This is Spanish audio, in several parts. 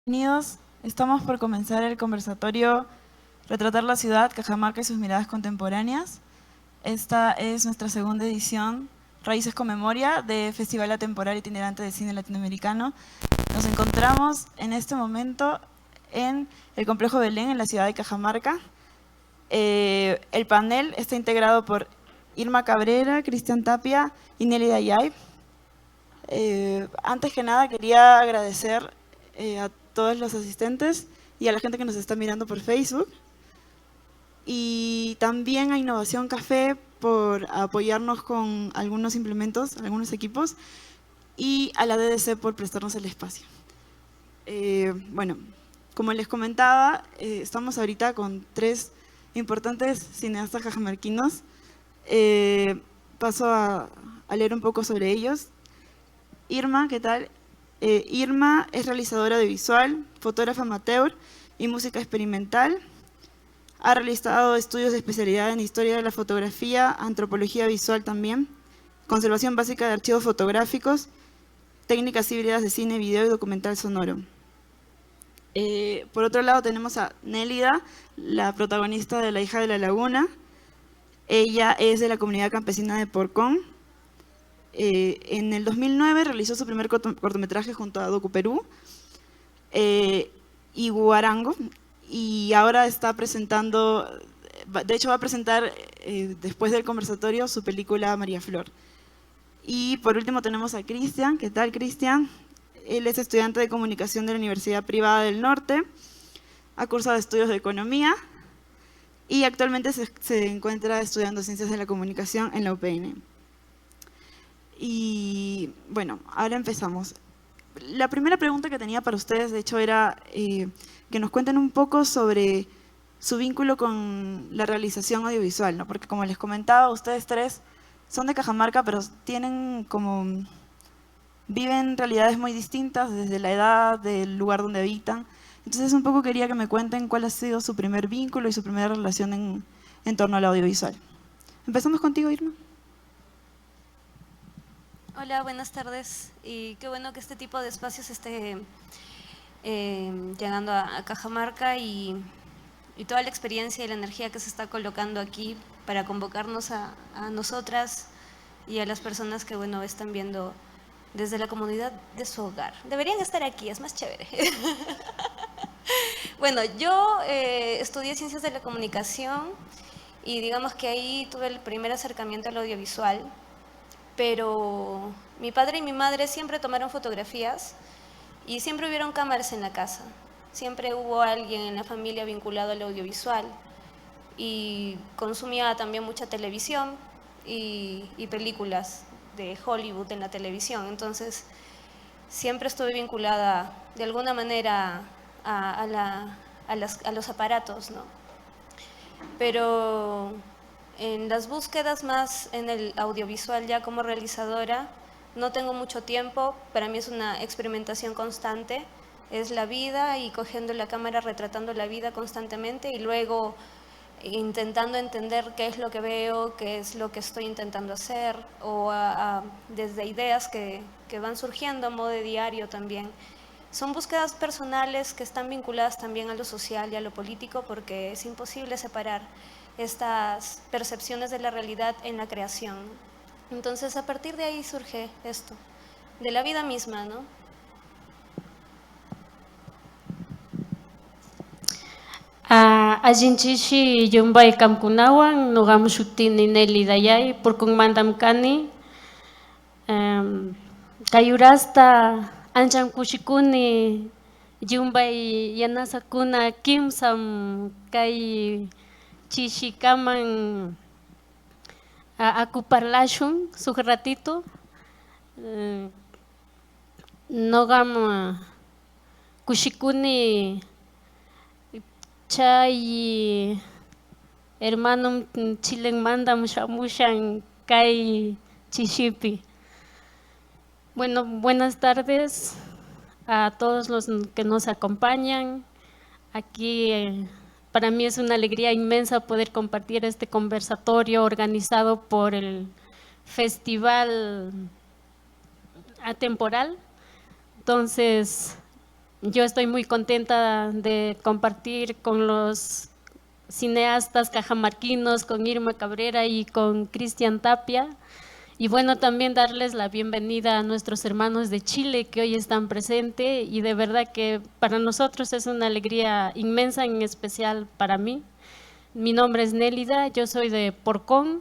Bienvenidos. Estamos por comenzar el conversatorio Retratar la ciudad, Cajamarca y sus miradas contemporáneas. Esta es nuestra segunda edición, Raíces con Memoria, de Festival Atemporal Itinerante de Cine Latinoamericano. Nos encontramos en este momento en el Complejo Belén, en la ciudad de Cajamarca. El panel está integrado por Irma Cabrera, Cristian Tapia y Nelly Dayay. Antes que nada quería agradecer a todos los asistentes y a la gente que nos está mirando por Facebook. Y también a Innovación Café por apoyarnos con algunos implementos, algunos equipos, y a la DDC por prestarnos el espacio. Bueno, como les comentaba, estamos ahorita con tres importantes cineastas cajamarquinos. Paso a leer un poco sobre ellos. Irma, ¿qué tal? Irma es realizadora audiovisual, fotógrafa amateur y música experimental. Ha realizado estudios de especialidad en historia de la fotografía, antropología visual también, conservación básica de archivos fotográficos, técnicas híbridas de cine, video y documental sonoro. Por otro lado tenemos a Nélida, la protagonista de La hija de la laguna. Ella es de la comunidad campesina de Porcón. En el 2009 realizó su primer cortometraje junto a Docu Perú y Guarango, y ahora está presentando, de hecho va a presentar después del conversatorio su película María Flor. Y por último tenemos a Cristian. ¿Qué tal, Cristian? Él es estudiante de comunicación de la Universidad Privada del Norte, ha cursado estudios de economía y actualmente se encuentra estudiando ciencias de la comunicación en la UPN. Y bueno, ahora empezamos. La primera pregunta que tenía para ustedes, de hecho, era que nos cuenten un poco sobre su vínculo con la realización audiovisual, ¿no? Porque como les comentaba, ustedes tres son de Cajamarca, pero viven realidades muy distintas desde la edad, del lugar donde habitan. Entonces un poco quería que me cuenten cuál ha sido su primer vínculo y su primera relación en torno al audiovisual. Empezamos contigo, Irma. Hola, buenas tardes. Y qué bueno que este tipo de espacios esté llegando a Cajamarca y toda la experiencia y la energía que se está colocando aquí para convocarnos a nosotras y a las personas que, bueno, están viendo desde la comunidad de su hogar. Deberían estar aquí, es más chévere. Bueno, yo estudié Ciencias de la Comunicación y digamos que ahí tuve el primer acercamiento al audiovisual, pero mi padre y mi madre siempre tomaron fotografías y siempre hubieron cámaras en la casa. Siempre hubo alguien en la familia vinculado al audiovisual y consumía también mucha televisión y películas de Hollywood en la televisión. Entonces, siempre estuve vinculada de alguna manera a los aparatos, ¿no? Pero en las búsquedas más en el audiovisual ya como realizadora, no tengo mucho tiempo, para mí es una experimentación constante, es la vida y cogiendo la cámara, retratando la vida constantemente y luego intentando entender qué es lo que veo, qué es lo que estoy intentando hacer, o desde ideas que van surgiendo a modo de diario también. Son búsquedas personales que están vinculadas también a lo social y a lo político porque es imposible separar estas percepciones de la realidad en la creación. Entonces, a partir de ahí surge esto, de la vida misma, ¿no? Allinchishi yumbay kamkunawan nuqam shutini Nelly Dayay purkun mandam kani kayurasta anchan kushikuni yumbay yanasakuna kimsam kay chishikaman akuparlashun suk ratito nuqam kushikuni chay hermano chilenmandam shamushan kay chishipi. Bueno, buenas tardes a todos los que nos acompañan. Aquí para mí es una alegría inmensa poder compartir este conversatorio organizado por el Festival Atemporal. Entonces, yo estoy muy contenta de compartir con los cineastas cajamarquinos, con Irma Cabrera y con Cristian Tapia. Y bueno, también darles la bienvenida a nuestros hermanos de Chile que hoy están presentes, y de verdad que para nosotros es una alegría inmensa, en especial para mí. Mi nombre es Nélida, yo soy de Porcón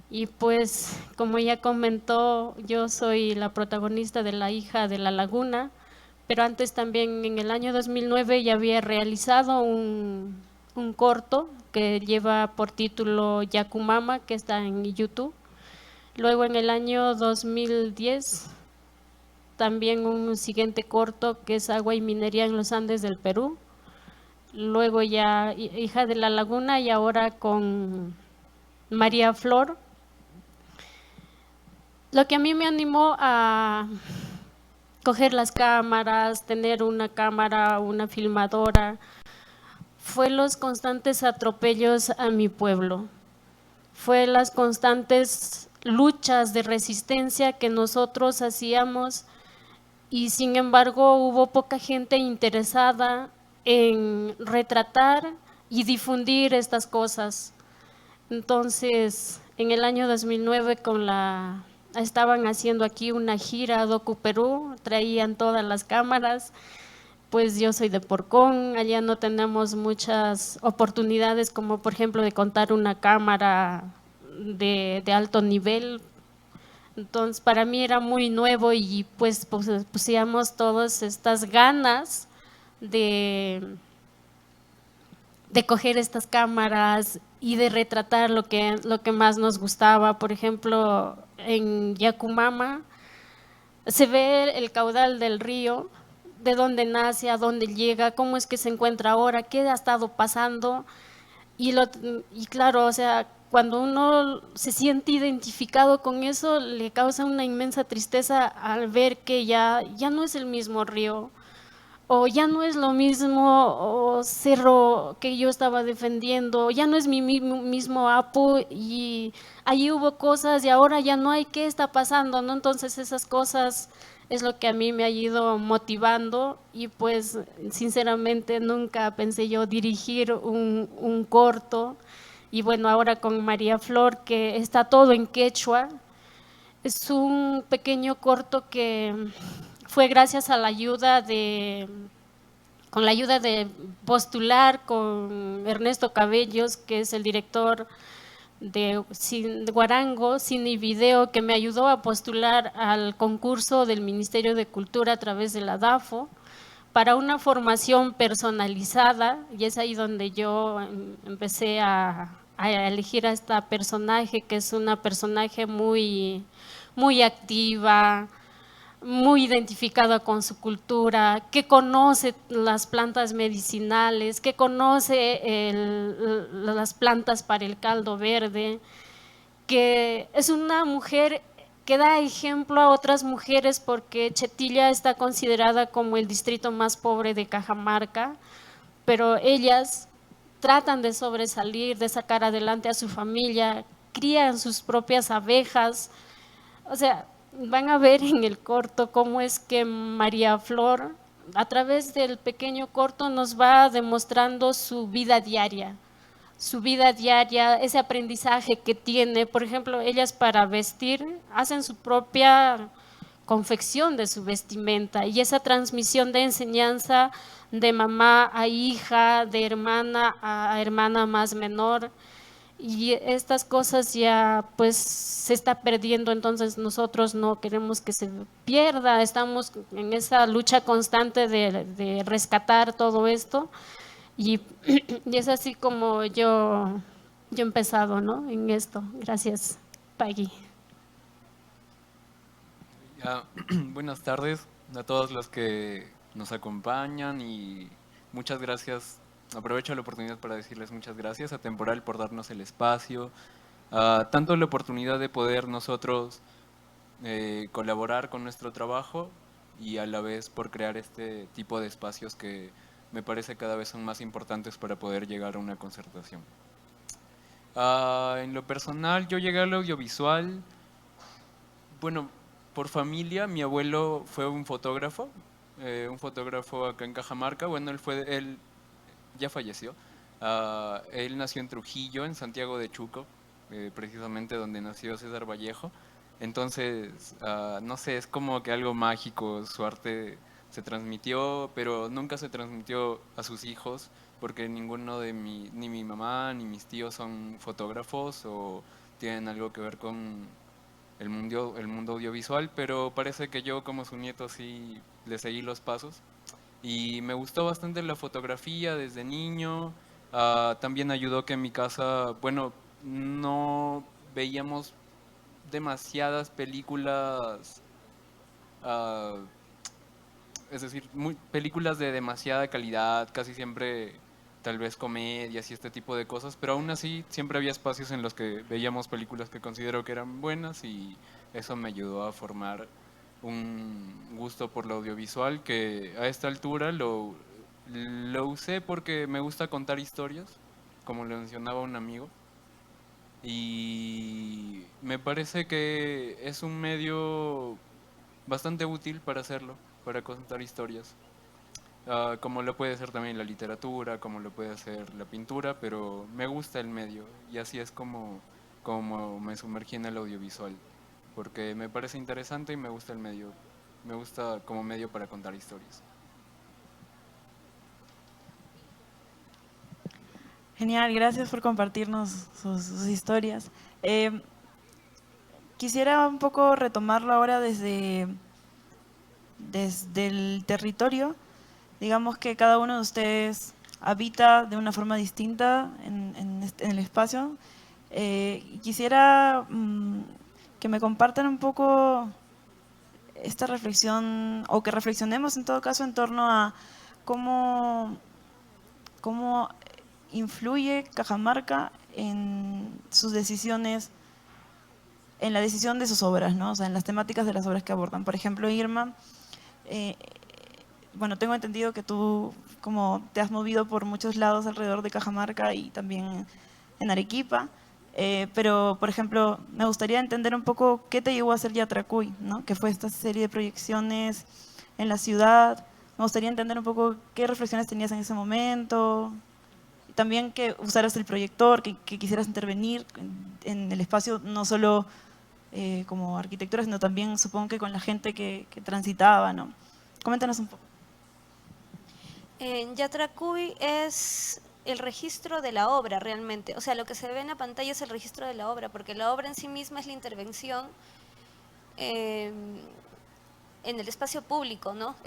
y pues como ya comentó, yo soy la protagonista de La hija de la laguna, pero antes también en el año 2009 ya había realizado un corto que lleva por título Yakumama, que está en YouTube. Luego en el año 2010 también un siguiente corto que es Agua y Minería en los Andes del Perú. Luego ya Hija de la Laguna, y ahora con María Flor. Lo que a mí me animó a coger las cámaras, tener una cámara, una filmadora, fue los constantes atropellos a mi pueblo. Fue las constantes luchas de resistencia que nosotros hacíamos, y sin embargo hubo poca gente interesada en retratar y difundir estas cosas. Entonces, en el año 2009 estaban haciendo aquí una gira Docu Perú, traían todas las cámaras. Pues yo soy de Porcón, allá no tenemos muchas oportunidades, como por ejemplo de contar una cámara de alto nivel. Entonces para mí era muy nuevo, y pues pusimos todas estas ganas de coger estas cámaras y de retratar lo que más nos gustaba. Por ejemplo, en Yakumama se ve el caudal del río, de dónde nace, a dónde llega, cómo es que se encuentra ahora, qué ha estado pasando. Y claro, o sea, cuando uno se siente identificado con eso, le causa una inmensa tristeza al ver que ya no es el mismo río, o ya no es lo mismo o cerro que yo estaba defendiendo, ya no es mi mismo Apu, y allí hubo cosas y ahora ya no hay. ¿Qué está pasando, no? Entonces esas cosas es lo que a mí me ha ido motivando, y pues sinceramente nunca pensé yo dirigir un corto. Y bueno, ahora con María Flor, que está todo en quechua, es un pequeño corto que fue gracias a la ayuda con la ayuda de postular con Ernesto Cabellos, que es el director de Guarango Cine y Video, que me ayudó a postular al concurso del Ministerio de Cultura a través de la DAFO para una formación personalizada, y es ahí donde yo empecé a elegir a esta personaje, que es una personaje muy activa, muy identificada con su cultura, que conoce las plantas medicinales, que conoce las plantas para el caldo verde, que es una mujer que da ejemplo a otras mujeres, porque Chetilla está considerada como el distrito más pobre de Cajamarca, pero ellas tratan de sobresalir, de sacar adelante a su familia, crían sus propias abejas. O sea, van a ver en el corto cómo es que María Flor, a través del pequeño corto, nos va demostrando su vida diaria, ese aprendizaje que tiene. Por ejemplo, ellas para vestir hacen su propia confección de su vestimenta, y esa transmisión de enseñanza de mamá a hija, de hermana a hermana más menor, y estas cosas ya pues se está perdiendo. Entonces nosotros no queremos que se pierda, estamos en esa lucha constante de rescatar todo esto, y, y es así como yo he empezado, ¿no?, en esto. Gracias, Paggy. Buenas tardes a todos los que nos acompañan, y muchas gracias. Aprovecho la oportunidad para decirles muchas gracias a Temporal por darnos el espacio, tanto la oportunidad de poder nosotros colaborar con nuestro trabajo, y a la vez por crear este tipo de espacios que me parece cada vez son más importantes para poder llegar a una concertación. En lo personal, yo llegué al audiovisual, bueno, por familia. Mi abuelo fue un fotógrafo, un fotógrafo acá en Cajamarca. Bueno, él ya falleció. Él nació en Trujillo, en Santiago de Chuco, precisamente donde nació César Vallejo. Entonces, no sé, es como que algo mágico, su arte se transmitió, pero nunca se transmitió a sus hijos, porque ninguno ni mi mamá ni mis tíos son fotógrafos o tienen algo que ver con el mundo audiovisual, pero parece que yo como su nieto sí le seguí los pasos. Y me gustó bastante la fotografía desde niño. También ayudó que en mi casa, bueno, no veíamos demasiadas películas, ah, es decir, películas de demasiada calidad, casi siempre tal vez comedias y este tipo de cosas, pero aún así siempre había espacios en los que veíamos películas que considero que eran buenas y eso me ayudó a formar un gusto por lo audiovisual que a esta altura lo usé porque me gusta contar historias, como le mencionaba un amigo, y me parece que es un medio bastante útil para hacerlo, para contar historias. Como lo puede ser también la literatura, como lo puede hacer la pintura, pero me gusta el medio y así es como me sumergí en el audiovisual, porque me parece interesante y me gusta el medio, me gusta como medio para contar historias. Genial, gracias por compartirnos sus historias. Eh, Quisiera un poco retomarlo ahora desde el territorio. Digamos que cada uno de ustedes habita de una forma distinta en el espacio. Quisiera que me compartan un poco esta reflexión, o que reflexionemos en todo caso en torno a cómo influye Cajamarca en sus decisiones, en la decisión de sus obras, ¿no? O sea, en las temáticas de las obras que abordan. Por ejemplo, Irma, eh, bueno, tengo entendido que tú como te has movido por muchos lados alrededor de Cajamarca y también en Arequipa, pero, por ejemplo, me gustaría entender un poco qué te llevó a hacer Yatracuy, ¿no? Que fue esta serie de proyecciones en la ciudad. Me gustaría entender un poco qué reflexiones tenías en ese momento, y también que usaras el proyector, que quisieras intervenir en el espacio, no solo como arquitectura, sino también supongo que con la gente que transitaba, ¿no? Coméntanos un poco. En Yatracuy es el registro de la obra realmente, o sea, lo que se ve en la pantalla es el registro de la obra, porque la obra en sí misma es la intervención en el espacio público, ¿no?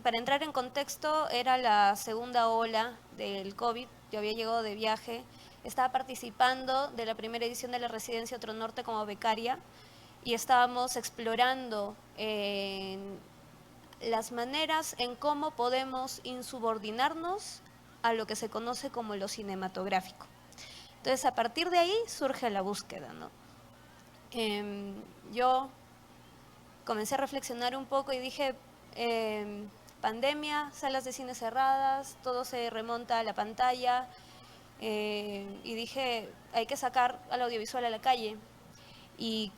Para entrar en contexto, era la segunda ola del COVID, yo había llegado de viaje, estaba participando de la primera edición de la Residencia Otro Norte como becaria y estábamos explorando las maneras en cómo podemos insubordinarnos a lo que se conoce como lo cinematográfico. Entonces, a partir de ahí surge la búsqueda, ¿no? Yo comencé a reflexionar un poco y dije, pandemia, salas de cine cerradas, todo se remonta a la pantalla, y dije, hay que sacar al audiovisual a la calle. Y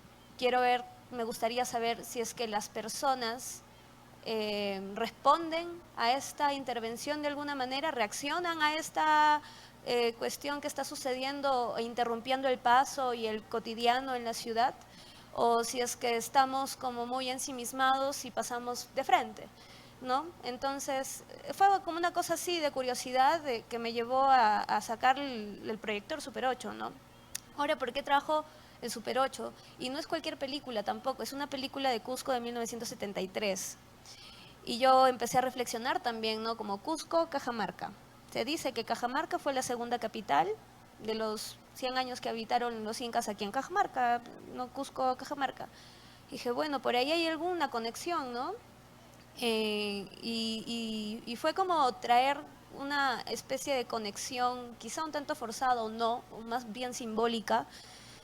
me gustaría saber si es que las personas responden a esta intervención de alguna manera, reaccionan a esta cuestión que está sucediendo e interrumpiendo el paso y el cotidiano en la ciudad, o si es que estamos como muy ensimismados y pasamos de frente, ¿no? Entonces fue como una cosa así de curiosidad que me llevó a sacar el proyector Super 8, ¿no? Ahora, ¿por qué trajo el Super 8? Y no es cualquier película tampoco, es una película de Cusco de 1973. Y yo empecé a reflexionar también, ¿no? Como Cusco, Cajamarca. Se dice que Cajamarca fue la segunda capital de los 100 años que habitaron los incas aquí en Cajamarca, ¿no? Cusco, Cajamarca. Y dije, bueno, por ahí hay alguna conexión, ¿no? Y fue como traer una especie de conexión, quizá un tanto forzada o no, o más bien simbólica,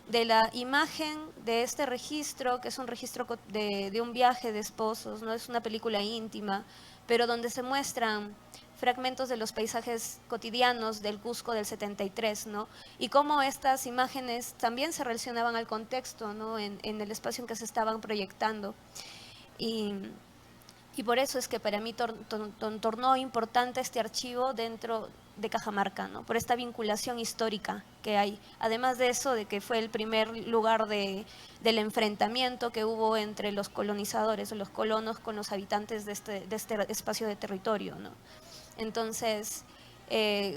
de la imagen de este registro, que es un registro de un viaje de esposos, ¿no? Es una película íntima, pero donde se muestran fragmentos de los paisajes cotidianos del Cusco del 73, ¿no? Y cómo estas imágenes también se relacionaban al contexto, ¿no? En el espacio en que se estaban proyectando. Y Y por eso es que para mí tornó importante este archivo dentro de Cajamarca, ¿no? Por esta vinculación histórica que hay. Además de eso, de que fue el primer lugar del enfrentamiento que hubo entre los colonizadores o los colonos con los habitantes de este espacio de territorio, ¿no? Entonces,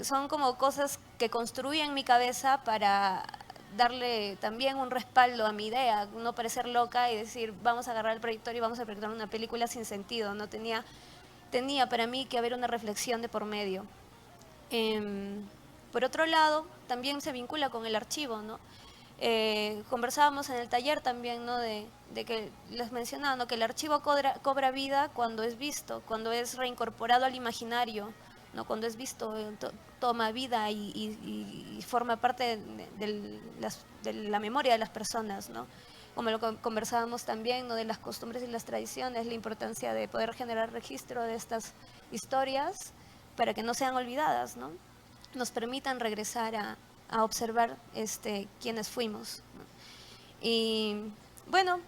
son como cosas que construí en mi cabeza para darle también un respaldo a mi idea, no parecer loca y decir vamos a agarrar el proyector y vamos a proyectar una película sin sentido. No tenía para mí que haber una reflexión de por medio. Por otro lado, también se vincula con el archivo, ¿no? Conversábamos en el taller también, ¿no? de que les mencionaba, ¿no? Que el archivo cobra vida cuando es visto, cuando es reincorporado al imaginario, ¿no? Cuando es visto, toma vida y forma parte de la memoria de las personas, ¿no? Como lo conversábamos también, ¿no? De las costumbres y las tradiciones, la importancia de poder generar registro de estas historias para que no sean olvidadas, ¿no? Nos permitan regresar a observar quiénes fuimos, ¿no? Y bueno,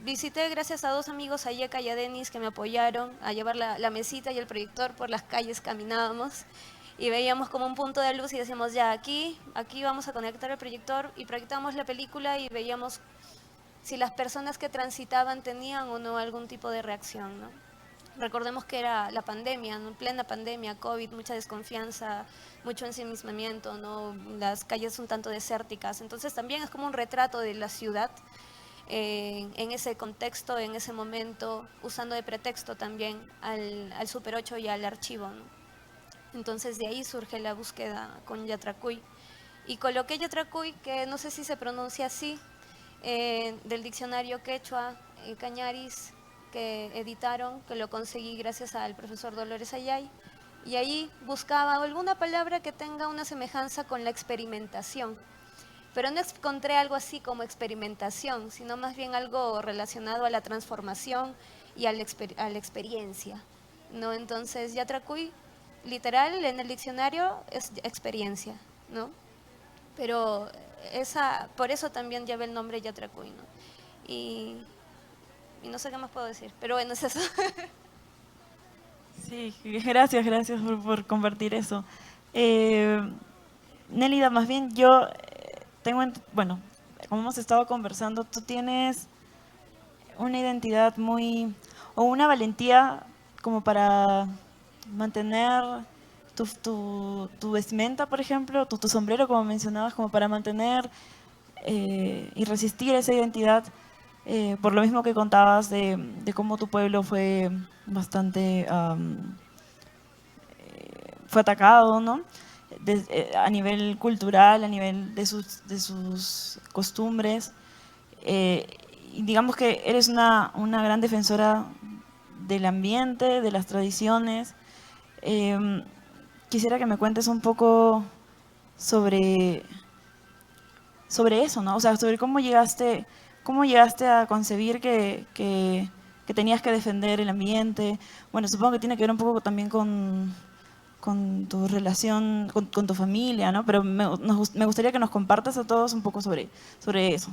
visité gracias a 2 amigos, a Yeka y a Denis, que me apoyaron a llevar la mesita y el proyector por las calles. Caminábamos y veíamos como un punto de luz y decíamos, ya, aquí vamos a conectar el proyector, y proyectamos la película y veíamos si las personas que transitaban tenían o no algún tipo de reacción, ¿no? Recordemos que era la pandemia, ¿no? Plena pandemia, COVID, mucha desconfianza, mucho ensimismamiento, ¿no? Las calles un tanto desérticas. Entonces también es como un retrato de la ciudad en ese contexto, en ese momento, usando de pretexto también al Super 8 y al archivo, ¿no? Entonces de ahí surge la búsqueda con Yatracuy. Y coloqué Yatracuy, que no sé si se pronuncia así, del diccionario quechua, Cañaris, que editaron, que lo conseguí gracias al profesor Dolores Ayay, y ahí buscaba alguna palabra que tenga una semejanza con la experimentación, pero no encontré algo así como experimentación, sino más bien algo relacionado a la transformación y a la experiencia, ¿no? Entonces Yatracuy, literal, en el diccionario es experiencia, ¿no? Pero por eso también lleva el nombre Yatracuy, ¿no? Y no sé qué más puedo decir, pero bueno, es eso. Sí, gracias por compartir eso. Nélida, más bien yo bueno, como hemos estado conversando, tú tienes una identidad o una valentía como para mantener tu vestimenta, por ejemplo, tu sombrero, como mencionabas, como para mantener y resistir esa identidad, por lo mismo que contabas de cómo tu pueblo fue bastante, fue atacado, ¿no? A nivel cultural, a nivel de sus costumbres. Y digamos que eres una gran defensora del ambiente, de las tradiciones. Quisiera que me cuentes un poco sobre eso, ¿no? O sea, sobre cómo llegaste a concebir que tenías que defender el ambiente. Bueno, supongo que tiene que ver un poco también con tu relación, con tu familia, ¿no? Pero me gustaría que nos compartas a todos un poco sobre eso.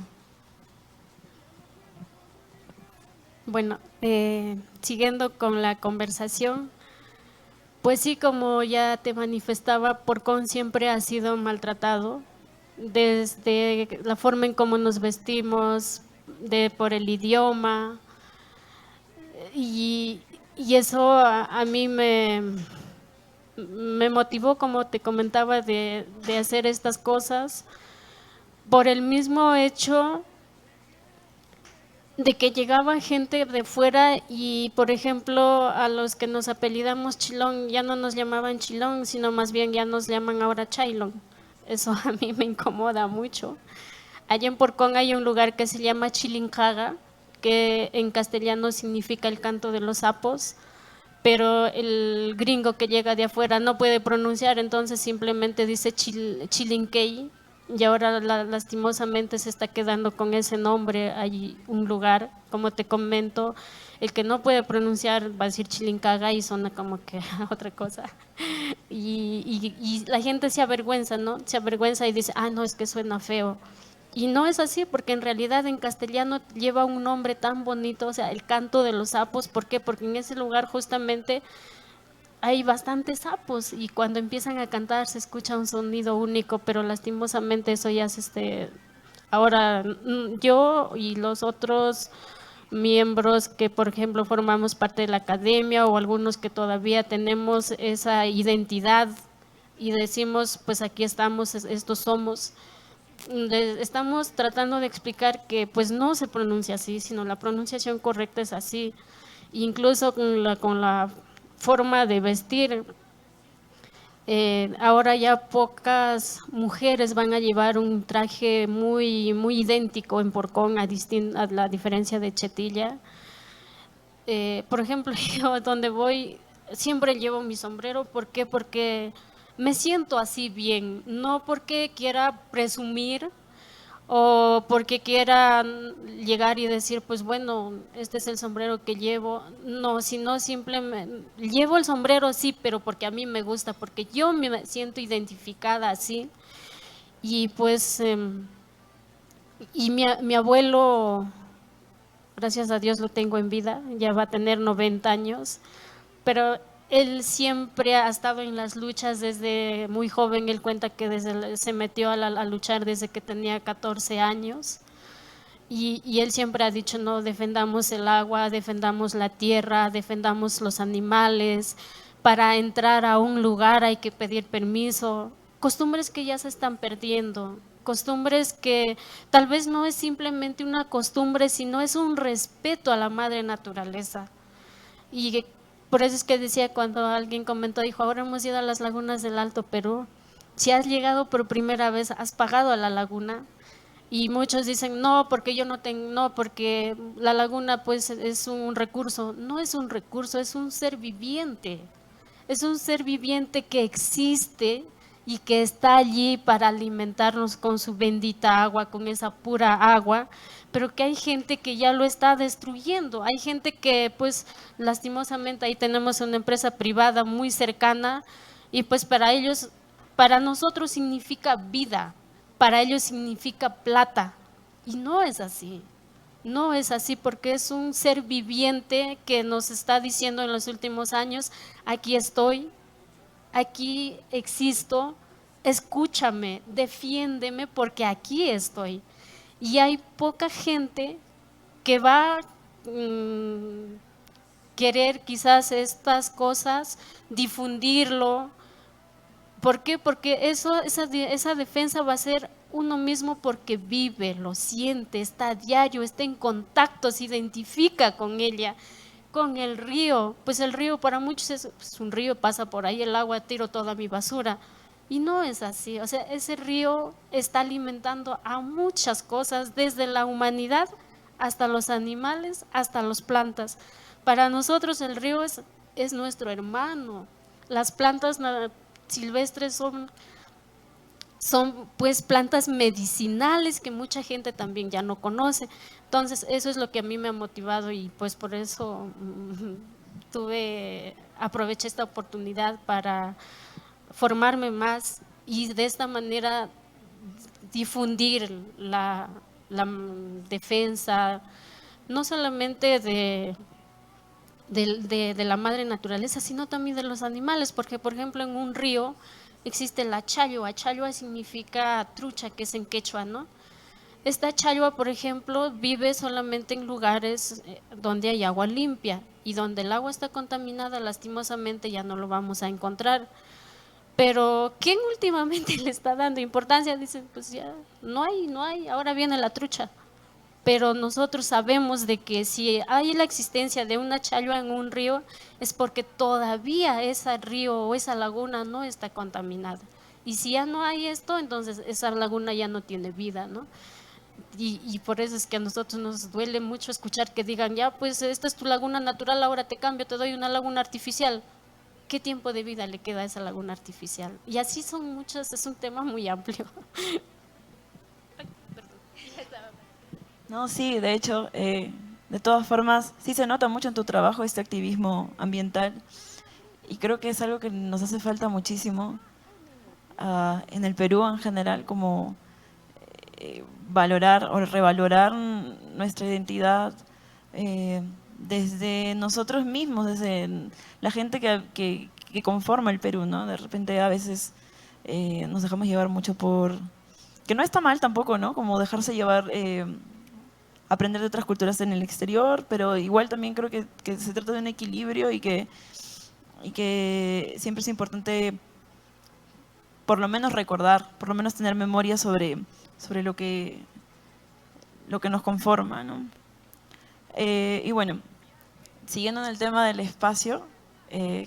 Bueno, siguiendo con la conversación, pues sí, como ya te manifestaba, Porcón siempre ha sido maltratado, desde la forma en cómo nos vestimos, por el idioma, y eso a mí me motivó, como te comentaba, de hacer estas cosas, por el mismo hecho de que llegaba gente de fuera y, por ejemplo, a los que nos apellidamos Chilón ya no nos llamaban Chilón, sino más bien ya nos llaman ahora Chailón. Eso a mí me incomoda mucho. Allá en Porcón hay un lugar que se llama Chilincaga, que en castellano significa el canto de los sapos, pero el gringo que llega de afuera no puede pronunciar, entonces simplemente dice Chilinquey, y ahora lastimosamente se está quedando con ese nombre. Hay un lugar, como te comento, el que no puede pronunciar va a decir Chilincaga y suena como que otra cosa. Y la gente se avergüenza, ¿no? Se avergüenza y dice, no, es que suena feo. Y no es así, porque en realidad en castellano lleva un nombre tan bonito, o sea, el canto de los sapos. ¿Por qué? Porque en ese lugar justamente hay bastantes sapos y cuando empiezan a cantar se escucha un sonido único, pero lastimosamente eso ya es ahora yo y los otros miembros que por ejemplo formamos parte de la academia o algunos que todavía tenemos esa identidad y decimos pues aquí estamos, estos somos, estamos tratando de explicar que pues no se pronuncia así, sino la pronunciación correcta es así, incluso con la forma de vestir. Ahora ya pocas mujeres van a llevar un traje muy, muy idéntico en Porcón, a la diferencia de Chetilla. Por ejemplo, yo donde voy siempre llevo mi sombrero. ¿Por qué? Porque me siento así bien, no porque quiera presumir o porque quieran llegar y decir, pues bueno, este es el sombrero que llevo. No, sino simplemente llevo el sombrero, sí, pero porque a mí me gusta, porque yo me siento identificada así. Y pues, y mi abuelo, gracias a Dios lo tengo en vida, ya va a tener 90 años, pero él siempre ha estado en las luchas desde muy joven. Él cuenta que se metió a luchar desde que tenía 14 años y él siempre ha dicho, no, defendamos el agua, defendamos la tierra, defendamos los animales. Para entrar a un lugar hay que pedir permiso, costumbres que ya se están perdiendo, costumbres que tal vez no es simplemente una costumbre, sino es un respeto a la madre naturaleza. Y por eso es que decía cuando alguien comentó, dijo, ahora hemos ido a las lagunas del Alto Perú. Si has llegado por primera vez, has pagado a la laguna. Y muchos dicen, no, porque yo no tengo, no, porque la laguna pues es un recurso. No es un recurso, es un ser viviente. Es un ser viviente que existe y que está allí para alimentarnos con su bendita agua, con esa pura agua, pero que hay gente que ya lo está destruyendo. Hay gente que pues lastimosamente ahí tenemos una empresa privada muy cercana y pues para ellos, para nosotros significa vida, para ellos significa plata, y no es así. No es así, porque es un ser viviente que nos está diciendo en los últimos años, aquí estoy, aquí existo, escúchame, defiéndeme porque aquí estoy. Y hay poca gente que va a querer quizás estas cosas, difundirlo. ¿Por qué? Porque esa defensa va a ser uno mismo porque vive, lo siente, está a diario, está en contacto, se identifica con ella, con el río. Pues el río para muchos es un río, pasa por ahí el agua, tiro toda mi basura. Y no es así, o sea, ese río está alimentando a muchas cosas, desde la humanidad hasta los animales, hasta las plantas. Para nosotros el río es nuestro hermano. Las plantas silvestres son pues plantas medicinales que mucha gente también ya no conoce. Entonces eso es lo que a mí me ha motivado y pues por eso aproveché esta oportunidad para formarme más y de esta manera difundir la defensa, no solamente de la madre naturaleza, sino también de los animales, porque por ejemplo en un río existe la chayua. Chayua significa trucha, que es en quechua, ¿no? Esta chayua, por ejemplo, vive solamente en lugares donde hay agua limpia, y donde el agua está contaminada, lastimosamente ya no lo vamos a encontrar. Pero ¿quién últimamente le está dando importancia? Dicen, pues ya no hay, ahora viene la trucha. Pero nosotros sabemos de que si hay la existencia de una chayua en un río es porque todavía ese río o esa laguna no está contaminada. Y si ya no hay esto, entonces esa laguna ya no tiene vida, ¿no? Y por eso es que a nosotros nos duele mucho escuchar que digan, ya pues esta es tu laguna natural, ahora te cambio, te doy una laguna artificial. ¿Qué tiempo de vida le queda a esa laguna artificial? Y así son muchos, es un tema muy amplio. No, sí, de hecho, de todas formas, sí se nota mucho en tu trabajo este activismo ambiental y creo que es algo que nos hace falta muchísimo en el Perú en general, como valorar o revalorar nuestra identidad desde nosotros mismos, desde la gente que conforma el Perú, ¿no? De repente a veces nos dejamos llevar mucho por... Que no está mal tampoco, ¿no? Como dejarse llevar, aprender de otras culturas en el exterior, pero igual también creo que se trata de un equilibrio y que siempre es importante por lo menos recordar, por lo menos tener memoria sobre lo que nos conforma, ¿no? Y bueno, siguiendo en el tema del espacio,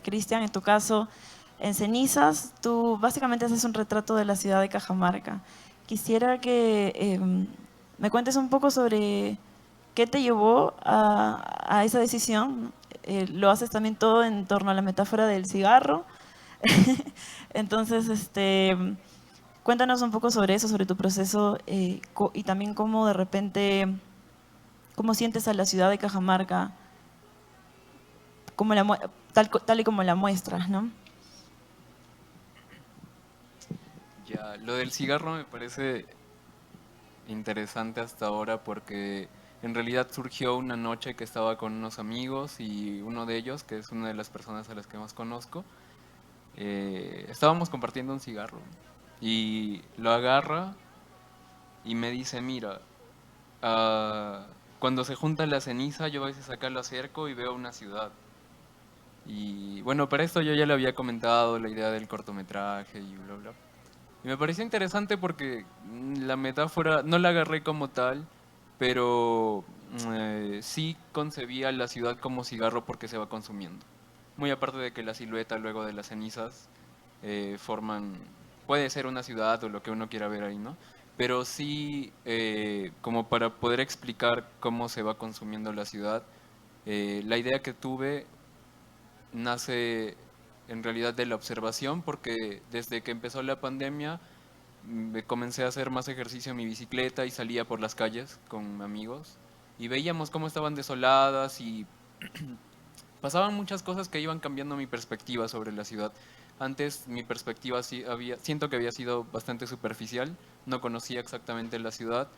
Cristian, en tu caso, en Cenizas, tú básicamente haces un retrato de la ciudad de Cajamarca. Quisiera que me cuentes un poco sobre qué te llevó a esa decisión. Lo haces también todo en torno a la metáfora del cigarro. Entonces, cuéntanos un poco sobre eso, sobre tu proceso y también cómo de repente, cómo sientes a la ciudad de Cajamarca, tal y como la muestras, ¿no? Ya, lo del cigarro me parece interesante hasta ahora porque en realidad surgió una noche que estaba con unos amigos y uno de ellos, que es una de las personas a las que más conozco, estábamos compartiendo un cigarro y lo agarra y me dice, mira, cuando se junta la ceniza yo a veces acá lo acerco y veo una ciudad. Y bueno, para esto yo ya le había comentado la idea del cortometraje y bla, bla. Y me pareció interesante porque la metáfora no la agarré como tal, pero sí concebía la ciudad como cigarro porque se va consumiendo. Muy aparte de que la silueta luego de las cenizas forman, puede ser una ciudad o lo que uno quiera ver ahí, ¿no? Pero sí, como para poder explicar cómo se va consumiendo la ciudad, la idea que tuve nace en realidad de la observación, porque desde que empezó la pandemia comencé a hacer más ejercicio en mi bicicleta y salía por las calles con amigos y veíamos cómo estaban desoladas y pasaban muchas cosas que iban cambiando mi perspectiva sobre la ciudad. Antes mi perspectiva siento que había sido bastante superficial, no conocía exactamente la ciudad,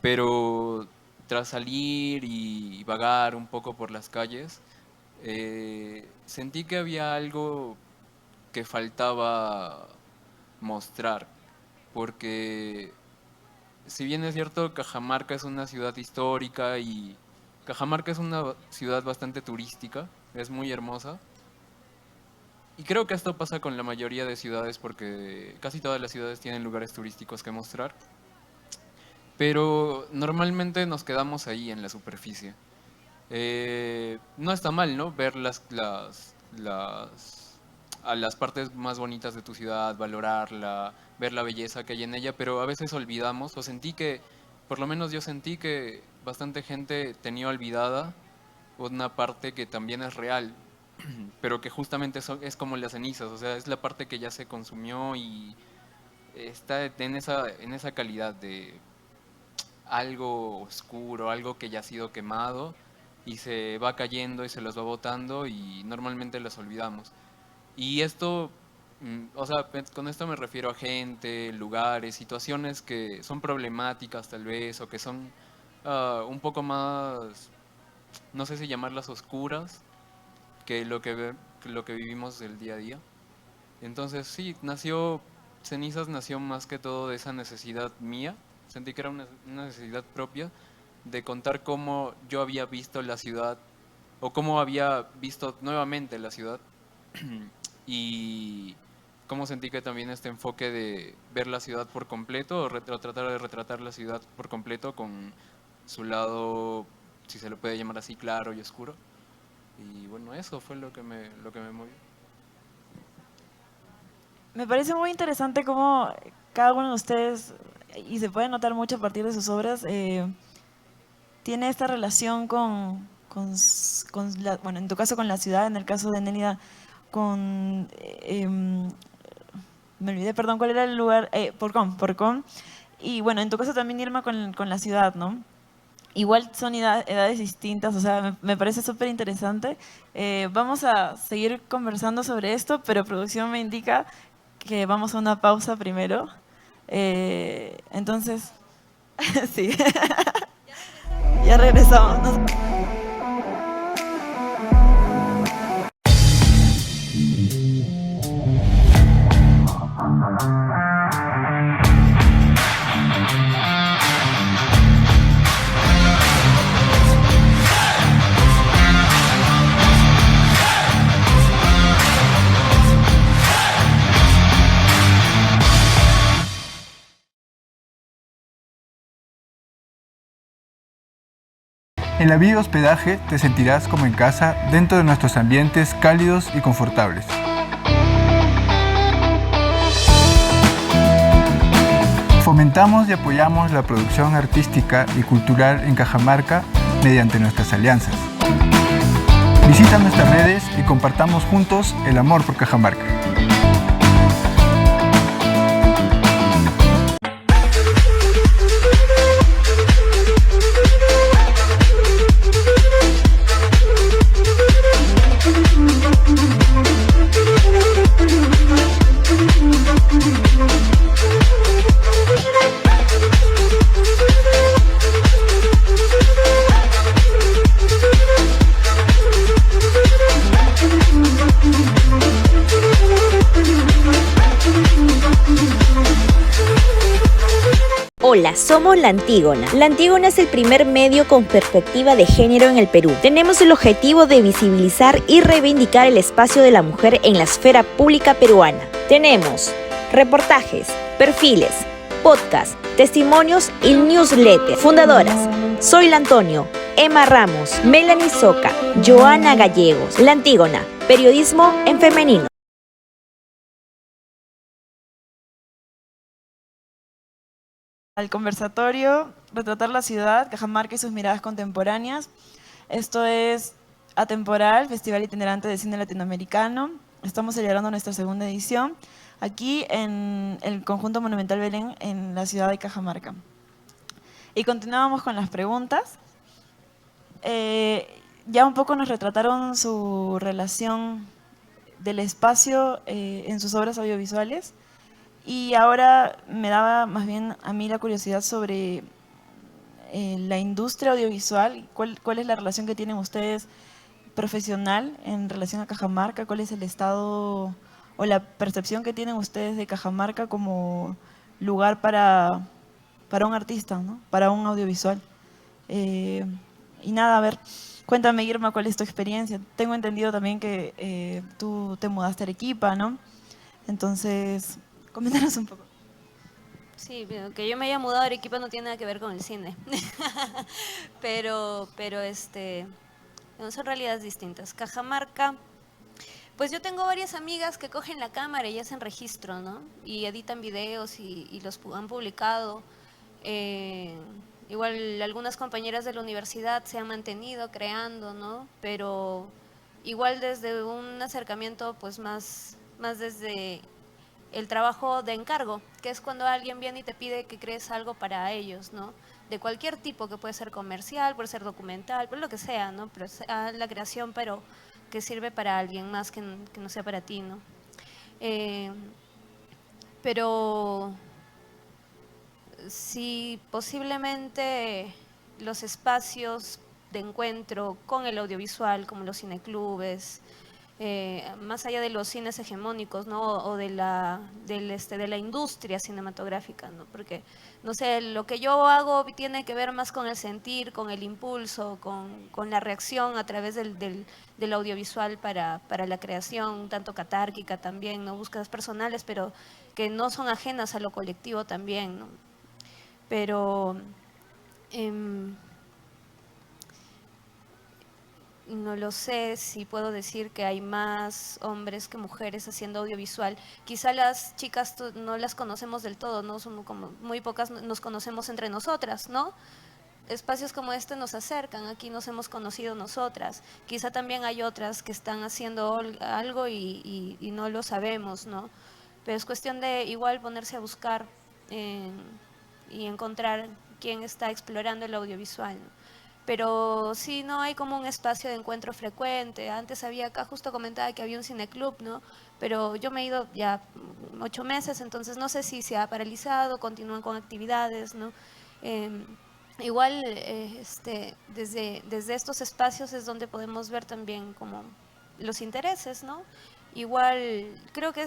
pero tras salir y vagar un poco por las calles, sentí que había algo que faltaba mostrar, porque si bien es cierto, Cajamarca es una ciudad histórica y Cajamarca es una ciudad bastante turística, es muy hermosa. Y creo que esto pasa con la mayoría de ciudades porque casi todas las ciudades tienen lugares turísticos que mostrar, pero normalmente nos quedamos ahí en la superficie. No está mal, ¿no? Ver a las partes más bonitas de tu ciudad, valorarla, ver la belleza que hay en ella, pero a veces olvidamos, o sentí que, por lo menos yo sentí que bastante gente tenía olvidada una parte que también es real, pero que justamente es como las cenizas, o sea, es la parte que ya se consumió y está en esa calidad de algo oscuro, algo que ya ha sido quemado y se va cayendo y se los va botando y normalmente los olvidamos. Y esto, o sea, con esto me refiero a gente, lugares, situaciones que son problemáticas tal vez o que son un poco más, no sé si llamarlas oscuras, que lo que vivimos del día a día. Entonces sí, Cenizas nació más que todo de esa necesidad mía, sentí que era una necesidad propia de contar cómo yo había visto la ciudad o cómo había visto nuevamente la ciudad y cómo sentí que también este enfoque de ver la ciudad por completo o tratar de retratar la ciudad por completo con su lado, si se lo puede llamar así, claro y oscuro. Y bueno, eso fue lo que me movió. Me parece muy interesante cómo cada uno de ustedes, y se puede notar mucho a partir de sus obras, tiene esta relación bueno, en tu caso con la ciudad, en el caso de Nélida, con, me olvidé, perdón, ¿cuál era el lugar? Porcón. Y bueno, en tu caso también, Irma, con la ciudad, ¿no? Igual son edades distintas, o sea, me parece súper interesante. Vamos a seguir conversando sobre esto, pero producción me indica que vamos a una pausa primero. Entonces, Sí. Ya regresamos. En la Vía Hospedaje te sentirás como en casa dentro de nuestros ambientes cálidos y confortables. Fomentamos y apoyamos la producción artística y cultural en Cajamarca mediante nuestras alianzas. Visita nuestras redes y compartamos juntos el amor por Cajamarca. Hola, somos La Antígona. La Antígona es el primer medio con perspectiva de género en el Perú. Tenemos el objetivo de visibilizar y reivindicar el espacio de la mujer en la esfera pública peruana. Tenemos reportajes, perfiles, podcasts, testimonios y newsletters. Fundadoras: Soy Antonio, Emma Ramos, Melanie Soca, Joana Gallegos. La Antígona, periodismo en femenino. Al conversatorio, retratar la ciudad, Cajamarca y sus miradas contemporáneas. Esto es Atemporal, Festival Itinerante de Cine Latinoamericano. Estamos celebrando nuestra segunda edición aquí en el Conjunto Monumental Belén, en la ciudad de Cajamarca. Y continuamos con las preguntas. Ya un poco nos retrataron su relación del espacio en sus obras audiovisuales. Y ahora me daba más bien a mí la curiosidad sobre la industria audiovisual. ¿Cuál es la relación que tienen ustedes profesional en relación a Cajamarca? ¿Cuál es el estado o la percepción que tienen ustedes de Cajamarca como lugar para un artista, ¿no? Para un audiovisual? Y nada, a ver, cuéntame, Irma, ¿cuál es tu experiencia? Tengo entendido también que tú te mudaste a Arequipa, ¿no? Entonces, coméntanos un poco. Sí, que yo me haya mudado a Arequipa no tiene nada que ver con el cine. pero son realidades distintas. Cajamarca, pues yo tengo varias amigas que cogen la cámara y hacen registro, ¿no? Y editan videos y los han publicado. Igual algunas compañeras de la universidad se han mantenido creando, ¿no? Pero igual desde un acercamiento pues más desde el trabajo de encargo, que es cuando alguien viene y te pide que crees algo para ellos, ¿no? De cualquier tipo, que puede ser comercial, puede ser documental, pues lo que sea, ¿no? Pero la creación, pero que sirve para alguien más que no sea para ti, ¿no? Pero sí, posiblemente los espacios de encuentro con el audiovisual, como los cineclubes, más allá de los cines hegemónicos, ¿no? O de la industria cinematográfica, ¿no? Porque, no sé, lo que yo hago tiene que ver más con el sentir, con el impulso, con la reacción a través del audiovisual para la creación, tanto catárquica también, ¿no? Búsquedas personales, pero que no son ajenas a lo colectivo también, ¿no? Pero no lo sé si puedo decir que hay más hombres que mujeres haciendo audiovisual. Quizá las chicas no las conocemos del todo, ¿no? Somos como muy pocas nos conocemos entre nosotras, ¿no? Espacios como este nos acercan, aquí nos hemos conocido nosotras. Quizá también hay otras que están haciendo algo y no lo sabemos, ¿no? Pero es cuestión de igual ponerse a buscar y encontrar quién está explorando el audiovisual, ¿no? Pero sí, no hay como un espacio de encuentro frecuente. Antes había, acá justo comentaba que había un cineclub, ¿no? Pero yo me he ido ya 8 meses, entonces no sé si se ha paralizado, continúan con actividades, ¿no? Igual desde estos espacios es donde podemos ver también como los intereses, ¿no? Igual creo que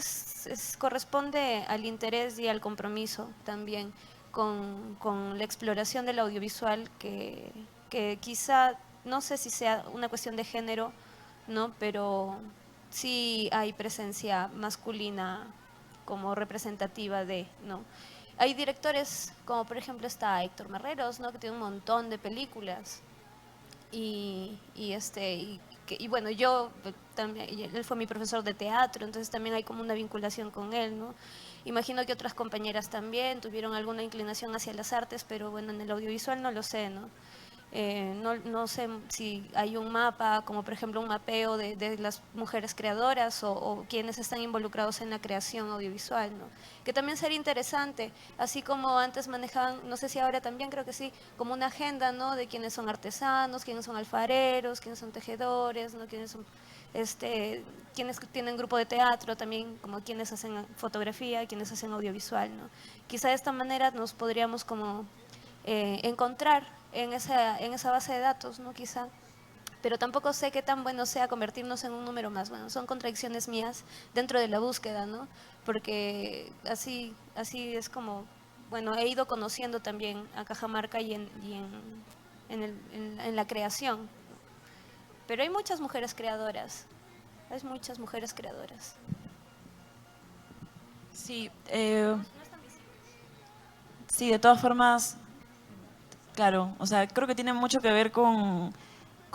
corresponde al interés y al compromiso también con la exploración del audiovisual que quizá, no sé si sea una cuestión de género, ¿no? Pero sí hay presencia masculina como representativa de, ¿no? Hay directores como por ejemplo está Héctor Marreros, ¿no? Que tiene un montón de películas y bueno, yo también, él fue mi profesor de teatro, entonces también hay como una vinculación con él, ¿no? Imagino que otras compañeras también tuvieron alguna inclinación hacia las artes, pero bueno, en el audiovisual no lo sé, ¿no? No sé si hay un mapa, como por ejemplo un mapeo de las mujeres creadoras o quienes están involucrados en la creación audiovisual, ¿no? Que también sería interesante, así como antes manejaban, no sé si ahora también, creo que sí, como una agenda, ¿no? De quiénes son artesanos, quiénes son alfareros, quiénes son tejedores, ¿no? Quiénes son, quienes tienen grupo de teatro, también como quienes hacen fotografía, quienes hacen audiovisual, ¿no? Quizá de esta manera nos podríamos como encontrar en esa base de datos, ¿no? Quizá. Pero tampoco sé qué tan bueno sea convertirnos en un número más. Bueno, son contradicciones mías dentro de la búsqueda, ¿no? Porque así es como, bueno, he ido conociendo también a Cajamarca y en la creación. Pero hay muchas mujeres creadoras, hay muchas mujeres creadoras. Sí, sí, de todas formas, claro, o sea, creo que tiene mucho que ver con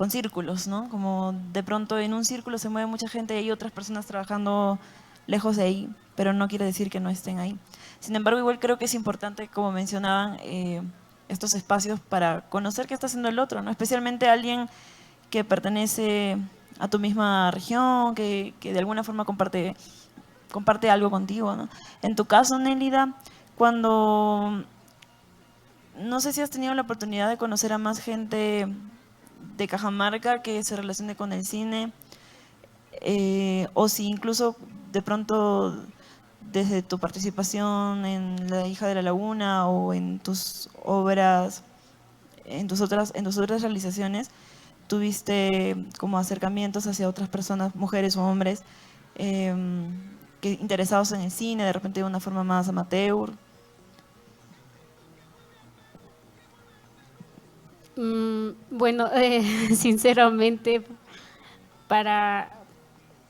círculos, ¿no? Como de pronto en un círculo se mueve mucha gente y hay otras personas trabajando lejos de ahí, pero no quiere decir que no estén ahí. Sin embargo, igual creo que es importante, como mencionaban, estos espacios para conocer qué está haciendo el otro, ¿no? Especialmente alguien que pertenece a tu misma región, que de alguna forma comparte algo contigo, ¿no? En tu caso, Nélida, cuando no sé si has tenido la oportunidad de conocer a más gente de Cajamarca que se relacione con el cine, o si incluso de pronto desde tu participación en La hija de la laguna o en tus obras, en tus otras realizaciones, tuviste como acercamientos hacia otras personas, mujeres o hombres, que interesados en el cine, de repente de una forma más amateur. Bueno, sinceramente, para,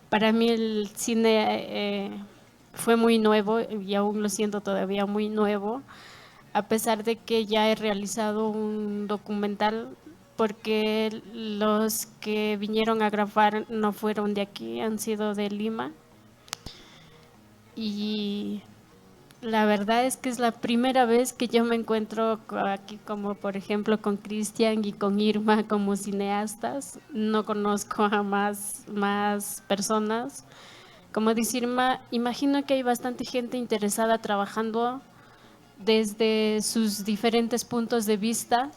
para mí el cine fue muy nuevo y aún lo siento todavía muy nuevo, a pesar de que ya he realizado un documental, porque los que vinieron a grabar no fueron de aquí, han sido de Lima. Y la verdad es que es la primera vez que yo me encuentro aquí, como por ejemplo con Cristian y con Irma como cineastas. No conozco a más personas. Como dice Irma, imagino que hay bastante gente interesada trabajando desde sus diferentes puntos de vista,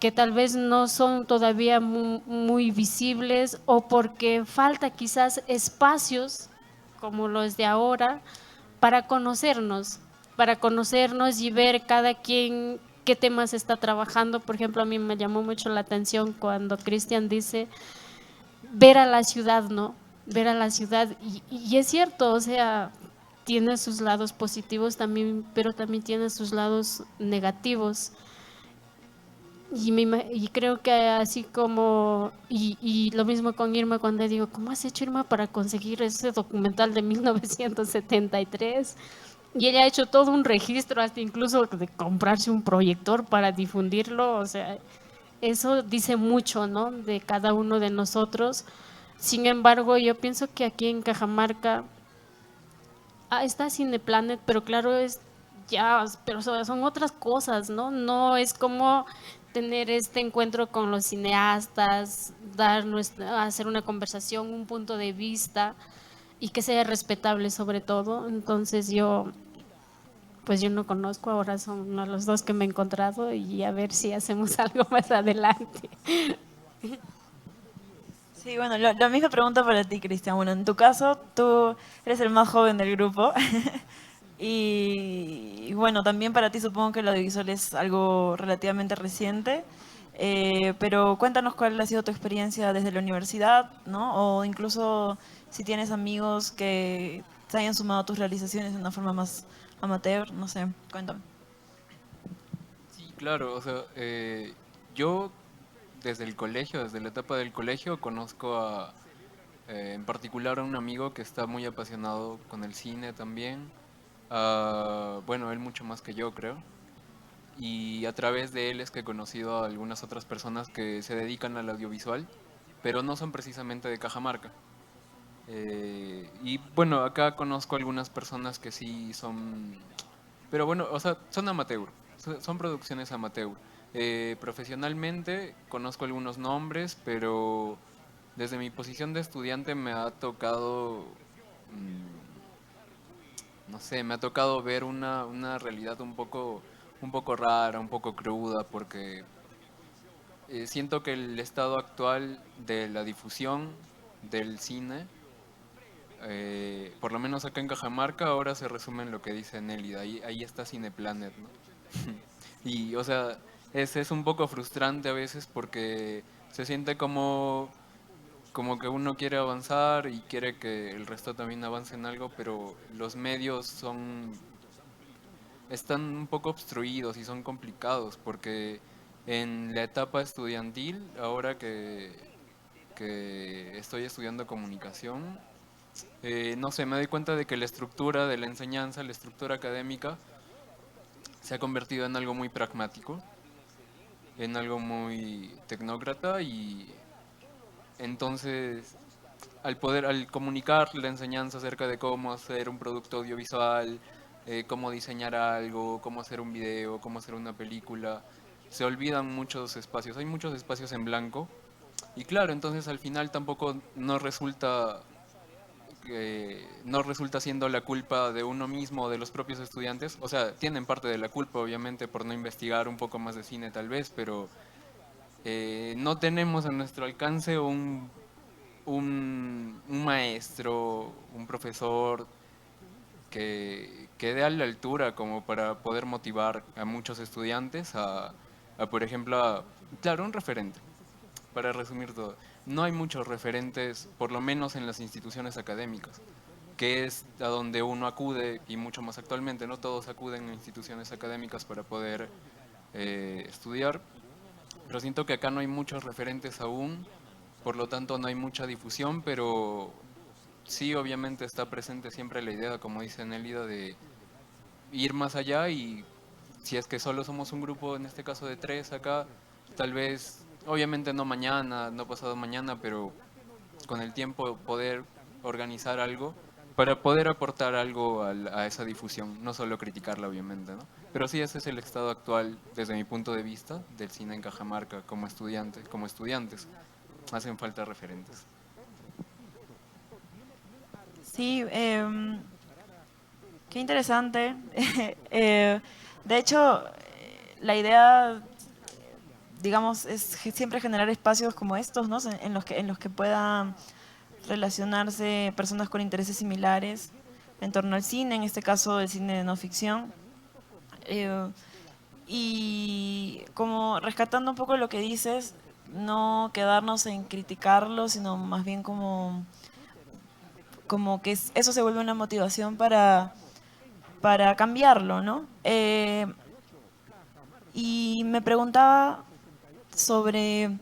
que tal vez no son todavía muy visibles, o porque falta quizás espacios como los de ahora para conocernos y ver cada quien qué temas está trabajando. Por ejemplo, a mí me llamó mucho la atención cuando Cristian dice ver a la ciudad, ¿no? Ver a la ciudad, y es cierto, o sea, tiene sus lados positivos también, pero también tiene sus lados negativos. Y creo que así como, y lo mismo con Irma, cuando le digo, ¿cómo has hecho, Irma, para conseguir ese documental de 1973? Y ella ha hecho todo un registro, hasta incluso de comprarse un proyector para difundirlo. O sea, eso dice mucho, ¿no?, de cada uno de nosotros. Sin embargo, yo pienso que aquí en Cajamarca está Cineplanet, pero claro, pero son otras cosas, ¿no? No es como tener este encuentro con los cineastas, hacer una conversación, un punto de vista, y que sea respetable sobre todo. Entonces yo no conozco, ahora son los dos que me he encontrado, y a ver si hacemos algo más adelante. Sí, bueno, la misma pregunta para ti, Cristian. Bueno, en tu caso, tú eres el más joven del grupo, Y bueno, también para ti supongo que el audiovisual es algo relativamente reciente, pero cuéntanos cuál ha sido tu experiencia desde la universidad, ¿no? O incluso si tienes amigos que se hayan sumado a tus realizaciones de una forma más amateur, no sé, cuéntame. Sí, claro, o sea, yo desde el colegio, desde la etapa del colegio, conozco en particular a un amigo que está muy apasionado con el cine también. Bueno, él mucho más que yo, creo. Y a través de él es que he conocido a algunas otras personas que se dedican al audiovisual, pero no son precisamente de Cajamarca. Y bueno, acá conozco algunas personas que sí son, pero bueno, o sea, son amateur, son producciones amateur. Profesionalmente conozco algunos nombres, pero desde mi posición de estudiante me ha tocado, no sé, me ha tocado ver una realidad un poco rara, un poco cruda, porque siento que el estado actual de la difusión del cine, por lo menos acá en Cajamarca, ahora se resume en lo que dice Nélida, ahí está Cineplanet, ¿no? Y, o sea, es un poco frustrante a veces porque se siente como que uno quiere avanzar y quiere que el resto también avance en algo, pero los medios están un poco obstruidos y son complicados porque en la etapa estudiantil, ahora que estoy estudiando comunicación, no sé, me doy cuenta de que la estructura de la enseñanza, la estructura académica, se ha convertido en algo muy pragmático, en algo muy tecnócrata y entonces al comunicar la enseñanza acerca de cómo hacer un producto audiovisual, cómo diseñar algo, cómo hacer un video, cómo hacer una película, se olvidan muchos espacios, hay muchos espacios en blanco y claro, entonces al final tampoco no resulta siendo la culpa de uno mismo o de los propios estudiantes. O sea, tienen parte de la culpa, obviamente, por no investigar un poco más de cine tal vez, pero no tenemos a nuestro alcance un maestro, un profesor que dé a la altura como para poder motivar a muchos estudiantes por ejemplo, claro, un referente para resumir todo, no hay muchos referentes, por lo menos en las instituciones académicas, que es a donde uno acude, y mucho más actualmente, no todos acuden a instituciones académicas para poder estudiar, pero siento que acá no hay muchos referentes aún, por lo tanto no hay mucha difusión, pero sí obviamente está presente siempre la idea, como dice Nélida, de ir más allá y si es que solo somos un grupo, en este caso de 3 acá, tal vez, obviamente no mañana, no pasado mañana, pero con el tiempo poder organizar algo para poder aportar algo a esa difusión, no solo criticarla obviamente, ¿no? Pero sí, ese es el estado actual desde mi punto de vista del cine en Cajamarca como estudiantes. Hacen falta referentes. Sí, qué interesante. De hecho, la idea, digamos, es siempre generar espacios como estos, ¿no? En los que puedan relacionarse personas con intereses similares en torno al cine, en este caso el cine de no ficción. Y como rescatando un poco lo que dices, no quedarnos en criticarlo, sino más bien como que eso se vuelve una motivación para cambiarlo, ¿no? Y me preguntaba sobre,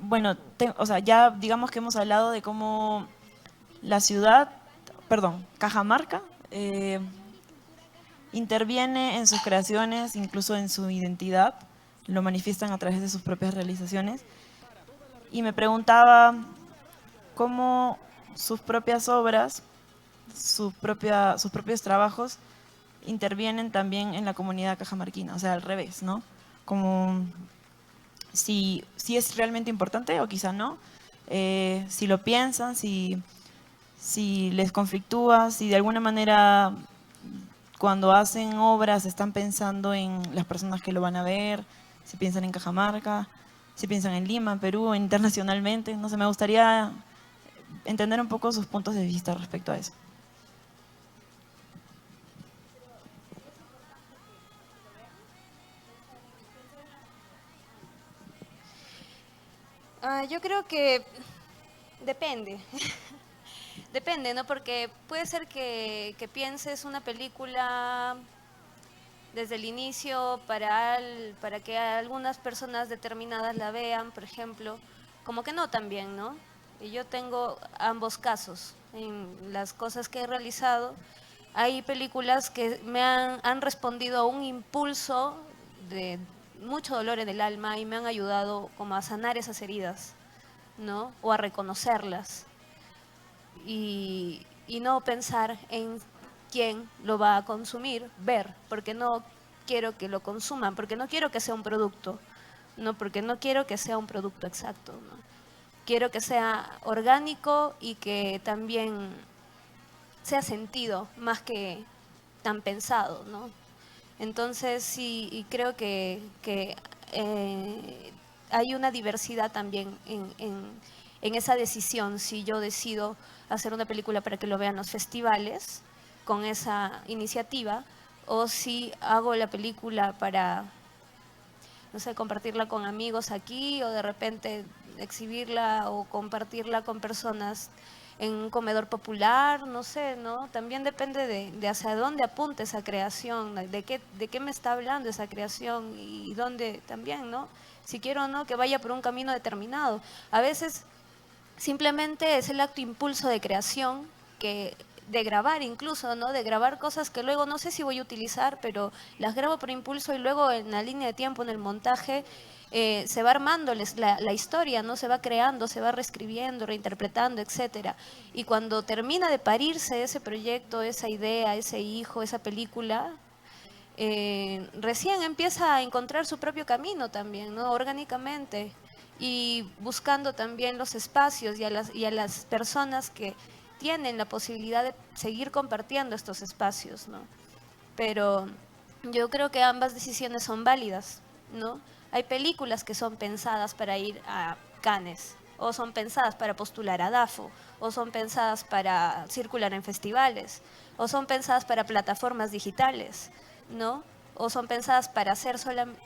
bueno, o sea, ya digamos que hemos hablado de cómo la ciudad, perdón, Cajamarca, interviene en sus creaciones, incluso en su identidad, lo manifiestan a través de sus propias realizaciones. Y me preguntaba cómo sus propias obras, sus propios trabajos intervienen también en la comunidad cajamarquina, o sea, al revés, ¿no? Como si es realmente importante o quizá no, si lo piensan, si les conflictúa, si de alguna manera cuando hacen obras están pensando en las personas que lo van a ver, si piensan en Cajamarca, si piensan en Lima, en Perú, internacionalmente. No sé, me gustaría entender un poco sus puntos de vista respecto a eso. Yo creo que depende. Depende, ¿no? Porque puede ser que pienses una película desde el inicio para que algunas personas determinadas la vean, por ejemplo, como que no también, ¿no? Y yo tengo ambos casos. En las cosas que he realizado, hay películas que han respondido a un impulso de mucho dolor en el alma y me han ayudado como a sanar esas heridas, ¿no? O a reconocerlas. Y no pensar en quién lo va a consumir, ver, porque no quiero que lo consuman, porque no quiero que sea un producto, no, porque no quiero que sea un producto exacto, ¿no? Quiero que sea orgánico y que también sea sentido, más que tan pensado, ¿no? Entonces sí, y creo que hay una diversidad también en esa decisión, si yo decido hacer una película para que lo vean los festivales con esa iniciativa, o si hago la película para, no sé, compartirla con amigos aquí, o de repente exhibirla o compartirla con personas en un comedor popular, no sé, ¿no? También depende de hacia dónde apunta esa creación, de qué me está hablando esa creación y dónde también, ¿no? Si quiero o no que vaya por un camino determinado. A veces simplemente es el acto impulso de creación, de grabar incluso, ¿no? De grabar cosas que luego no sé si voy a utilizar, pero las grabo por impulso y luego en la línea de tiempo, en el montaje, se va armando la historia, ¿no? Se va creando, se va reescribiendo, reinterpretando, etcétera. Y cuando termina de parirse ese proyecto, esa idea, ese hijo, esa película, recién empieza a encontrar su propio camino también, ¿no? Orgánicamente, y buscando también los espacios y a las personas que tienen la posibilidad de seguir compartiendo estos espacios, ¿no? Pero yo creo que ambas decisiones son válidas, ¿no? Hay películas que son pensadas para ir a Cannes, o son pensadas para postular a DAFO, o son pensadas para circular en festivales, o son pensadas para plataformas digitales, ¿no? O son pensadas para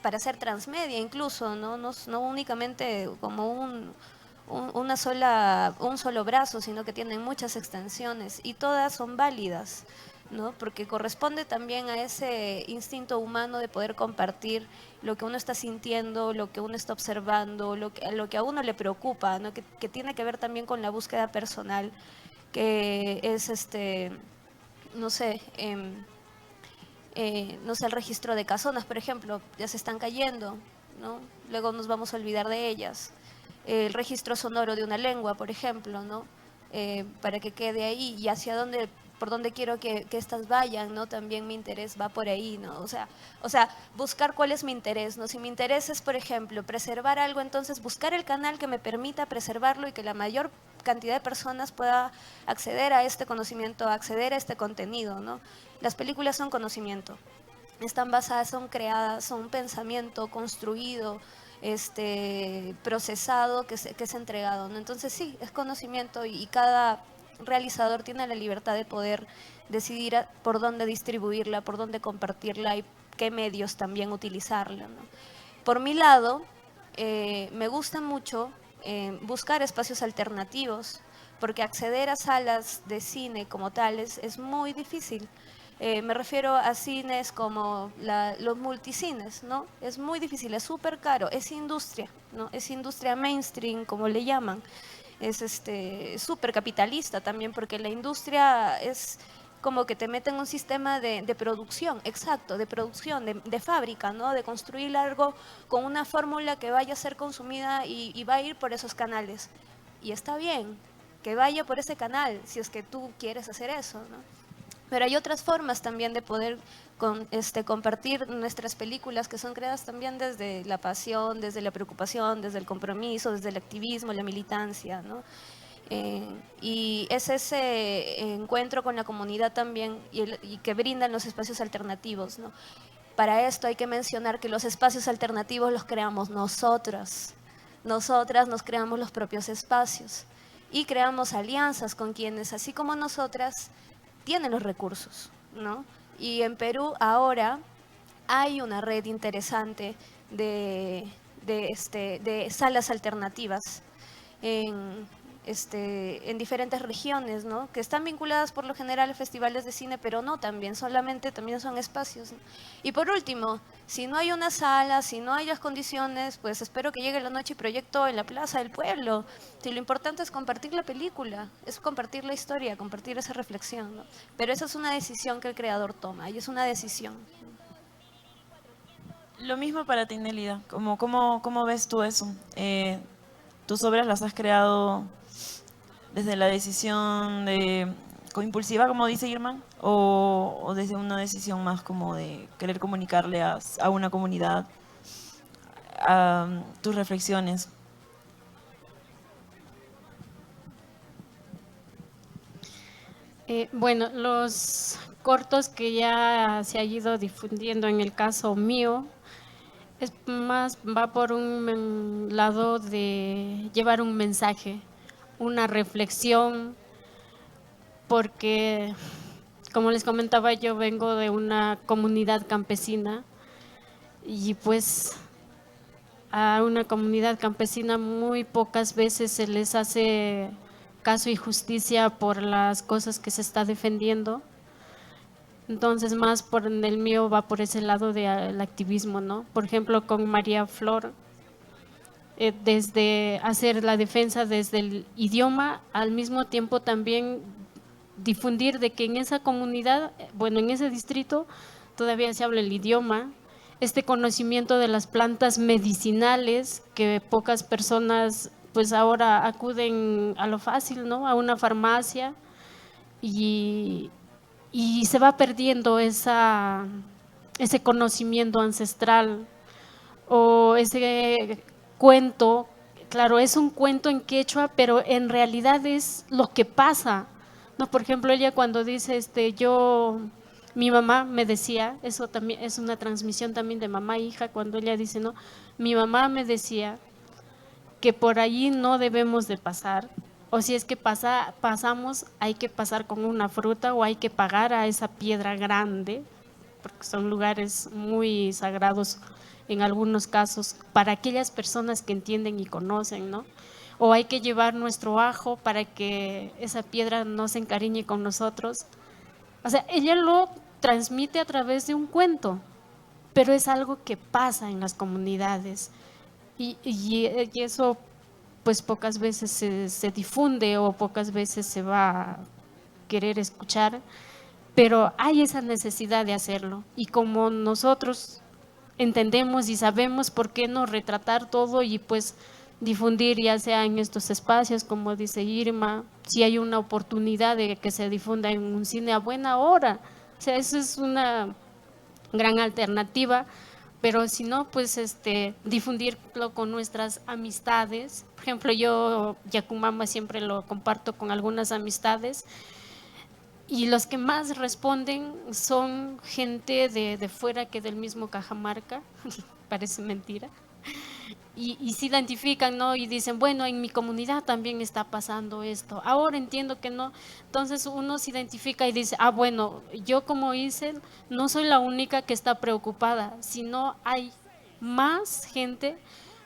para ser transmedia incluso, ¿no? No únicamente como un solo brazo, sino que tienen muchas extensiones y todas son válidas, ¿no? Porque corresponde también a ese instinto humano de poder compartir lo que uno está sintiendo, lo que uno está observando, lo que a uno le preocupa, ¿no? Que tiene que ver también con la búsqueda personal, que es no sé, no sé, el registro de casonas, por ejemplo, ya se están cayendo, ¿no? Luego nos vamos a olvidar de ellas. El registro sonoro de una lengua, por ejemplo, ¿no? Para que quede ahí y hacia dónde, por dónde quiero que estas vayan, ¿no? También mi interés va por ahí, ¿no? O sea, buscar cuál es mi interés, ¿no? Si mi interés es, por ejemplo, preservar algo, entonces buscar el canal que me permita preservarlo y que la mayor cantidad de personas pueda acceder a este conocimiento, acceder a este contenido, ¿no? Las películas son conocimiento, están basadas, son creadas, son un pensamiento construido, procesado, que es entregado, ¿no? Entonces sí, es conocimiento y cada realizador tiene la libertad de poder decidir por dónde distribuirla, por dónde compartirla y qué medios también utilizarla, ¿no? Por mi lado, me gusta mucho buscar espacios alternativos, porque acceder a salas de cine como tales es muy difícil. Me refiero a cines como los multicines, ¿no? Es muy difícil, es súper caro, es industria, ¿no? Es industria mainstream, como le llaman. Es súper capitalista también, porque la industria es como que te mete en un sistema de producción, exacto, de producción, de fábrica, ¿no? De construir algo con una fórmula que vaya a ser consumida y va a ir por esos canales. Y está bien que vaya por ese canal, si es que tú quieres hacer eso, ¿no? Pero hay otras formas también de poder compartir nuestras películas que son creadas también desde la pasión, desde la preocupación, desde el compromiso, desde el activismo, la militancia, ¿no? Y es ese encuentro con la comunidad también y que brindan los espacios alternativos, ¿no? Para esto hay que mencionar que los espacios alternativos los creamos nosotras. Nosotras nos creamos los propios espacios y creamos alianzas con quienes, así como nosotras, tienen los recursos, ¿no? Y en Perú ahora hay una red interesante de salas alternativas en diferentes regiones, ¿no? Que están vinculadas por lo general a festivales de cine, pero no también, solamente también son espacios, ¿no? Y por último, si no hay una sala, si no hay las condiciones, pues espero que llegue la noche y proyecto en la plaza del pueblo. Si lo importante es compartir la película, es compartir la historia, compartir esa reflexión, ¿no? Pero esa es una decisión que el creador toma, y es una decisión. Lo mismo para ti, Nélida. ¿Cómo ves tú eso? ¿Tus obras las has creado desde la decisión impulsiva, como dice Irma, o desde una decisión más como de querer comunicarle a una comunidad tus reflexiones? Bueno, los cortos que ya se ha ido difundiendo en el caso mío, es más, va por un lado de llevar un mensaje, una reflexión, porque, como les comentaba, yo vengo de una comunidad campesina y pues a una comunidad campesina muy pocas veces se les hace caso y justicia por las cosas que se está defendiendo. Entonces, más por el mío va por ese lado del activismo, ¿no? Por ejemplo, con María Flor, desde hacer la defensa desde el idioma, al mismo tiempo también difundir de que en esa comunidad, bueno, en ese distrito, todavía se habla el idioma, este conocimiento de las plantas medicinales que pocas personas pues ahora acuden a lo fácil, ¿no? A una farmacia y se va perdiendo ese conocimiento ancestral o ese cuento. Claro, es un cuento en quechua, pero en realidad es lo que pasa, ¿no? Por ejemplo, ella cuando dice, mi mamá me decía, eso también es una transmisión también de mamá e hija, cuando ella dice, no, mi mamá me decía que por allí no debemos de pasar, o si es que pasamos, hay que pasar con una fruta o hay que pagar a esa piedra grande, porque son lugares muy sagrados en algunos casos, para aquellas personas que entienden y conocen, ¿no? O hay que llevar nuestro ajo para que esa piedra no se encariñe con nosotros. O sea, ella lo transmite a través de un cuento, pero es algo que pasa en las comunidades y eso pues pocas veces se difunde o pocas veces se va a querer escuchar, pero hay esa necesidad de hacerlo y como nosotros entendemos y sabemos, por qué no retratar todo y pues difundir ya sea en estos espacios, como dice Irma, si hay una oportunidad de que se difunda en un cine a buena hora, o sea, eso es una gran alternativa, pero si no, pues difundirlo con nuestras amistades. Por ejemplo, yo Yacumama siempre lo comparto con algunas amistades y los que más responden son gente de fuera que del mismo Cajamarca, parece mentira, y se identifican, ¿no? Y dicen, bueno, en mi comunidad también está pasando esto, ahora entiendo que no. Entonces uno se identifica y dice, bueno, yo como hice, no soy la única que está preocupada, sino hay más gente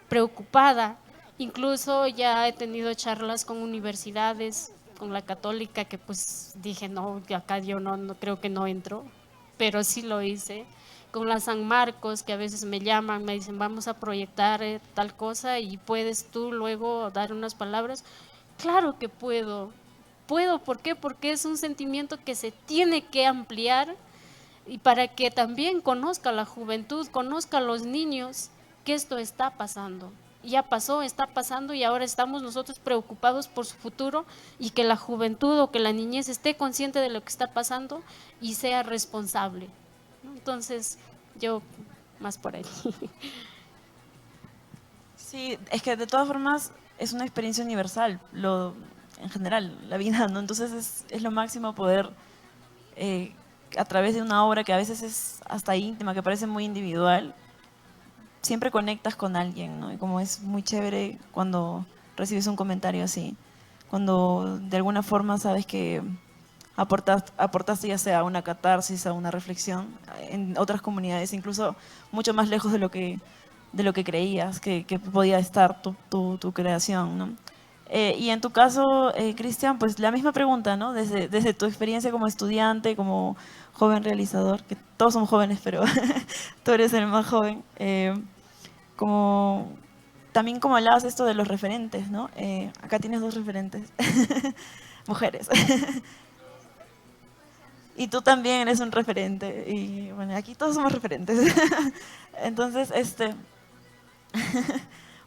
preocupada. Incluso ya he tenido charlas con universidades, con la Católica, que pues dije, no, acá yo no creo que no entro, pero sí lo hice. Con la San Marcos, que a veces me llaman, me dicen, vamos a proyectar tal cosa y puedes tú luego dar unas palabras. Claro que puedo, ¿por qué? Porque es un sentimiento que se tiene que ampliar y para que también conozca la juventud, conozca a los niños que esto está pasando. Ya pasó, está pasando y ahora estamos nosotros preocupados por su futuro y que la juventud o que la niñez esté consciente de lo que está pasando y sea responsable. Entonces, yo más por ahí. Sí, es que de todas formas es una experiencia universal, en general, la vida, ¿no? Entonces es lo máximo poder, a través de una obra que a veces es hasta íntima, que parece muy individual, siempre conectas con alguien, ¿no? Y como es muy chévere cuando recibes un comentario así, cuando de alguna forma sabes que aportaste ya sea a una catarsis, a una reflexión en otras comunidades, incluso mucho más lejos de lo que creías que podía estar tu creación, ¿no? Y en tu caso, Cristian, pues la misma pregunta, ¿no? Desde tu experiencia como estudiante, como joven realizador, que todos somos jóvenes, pero tú eres el más joven, como, también como hablabas esto de los referentes, ¿no? Acá tienes dos referentes, mujeres. Y tú también eres un referente. Y bueno, aquí todos somos referentes. Entonces,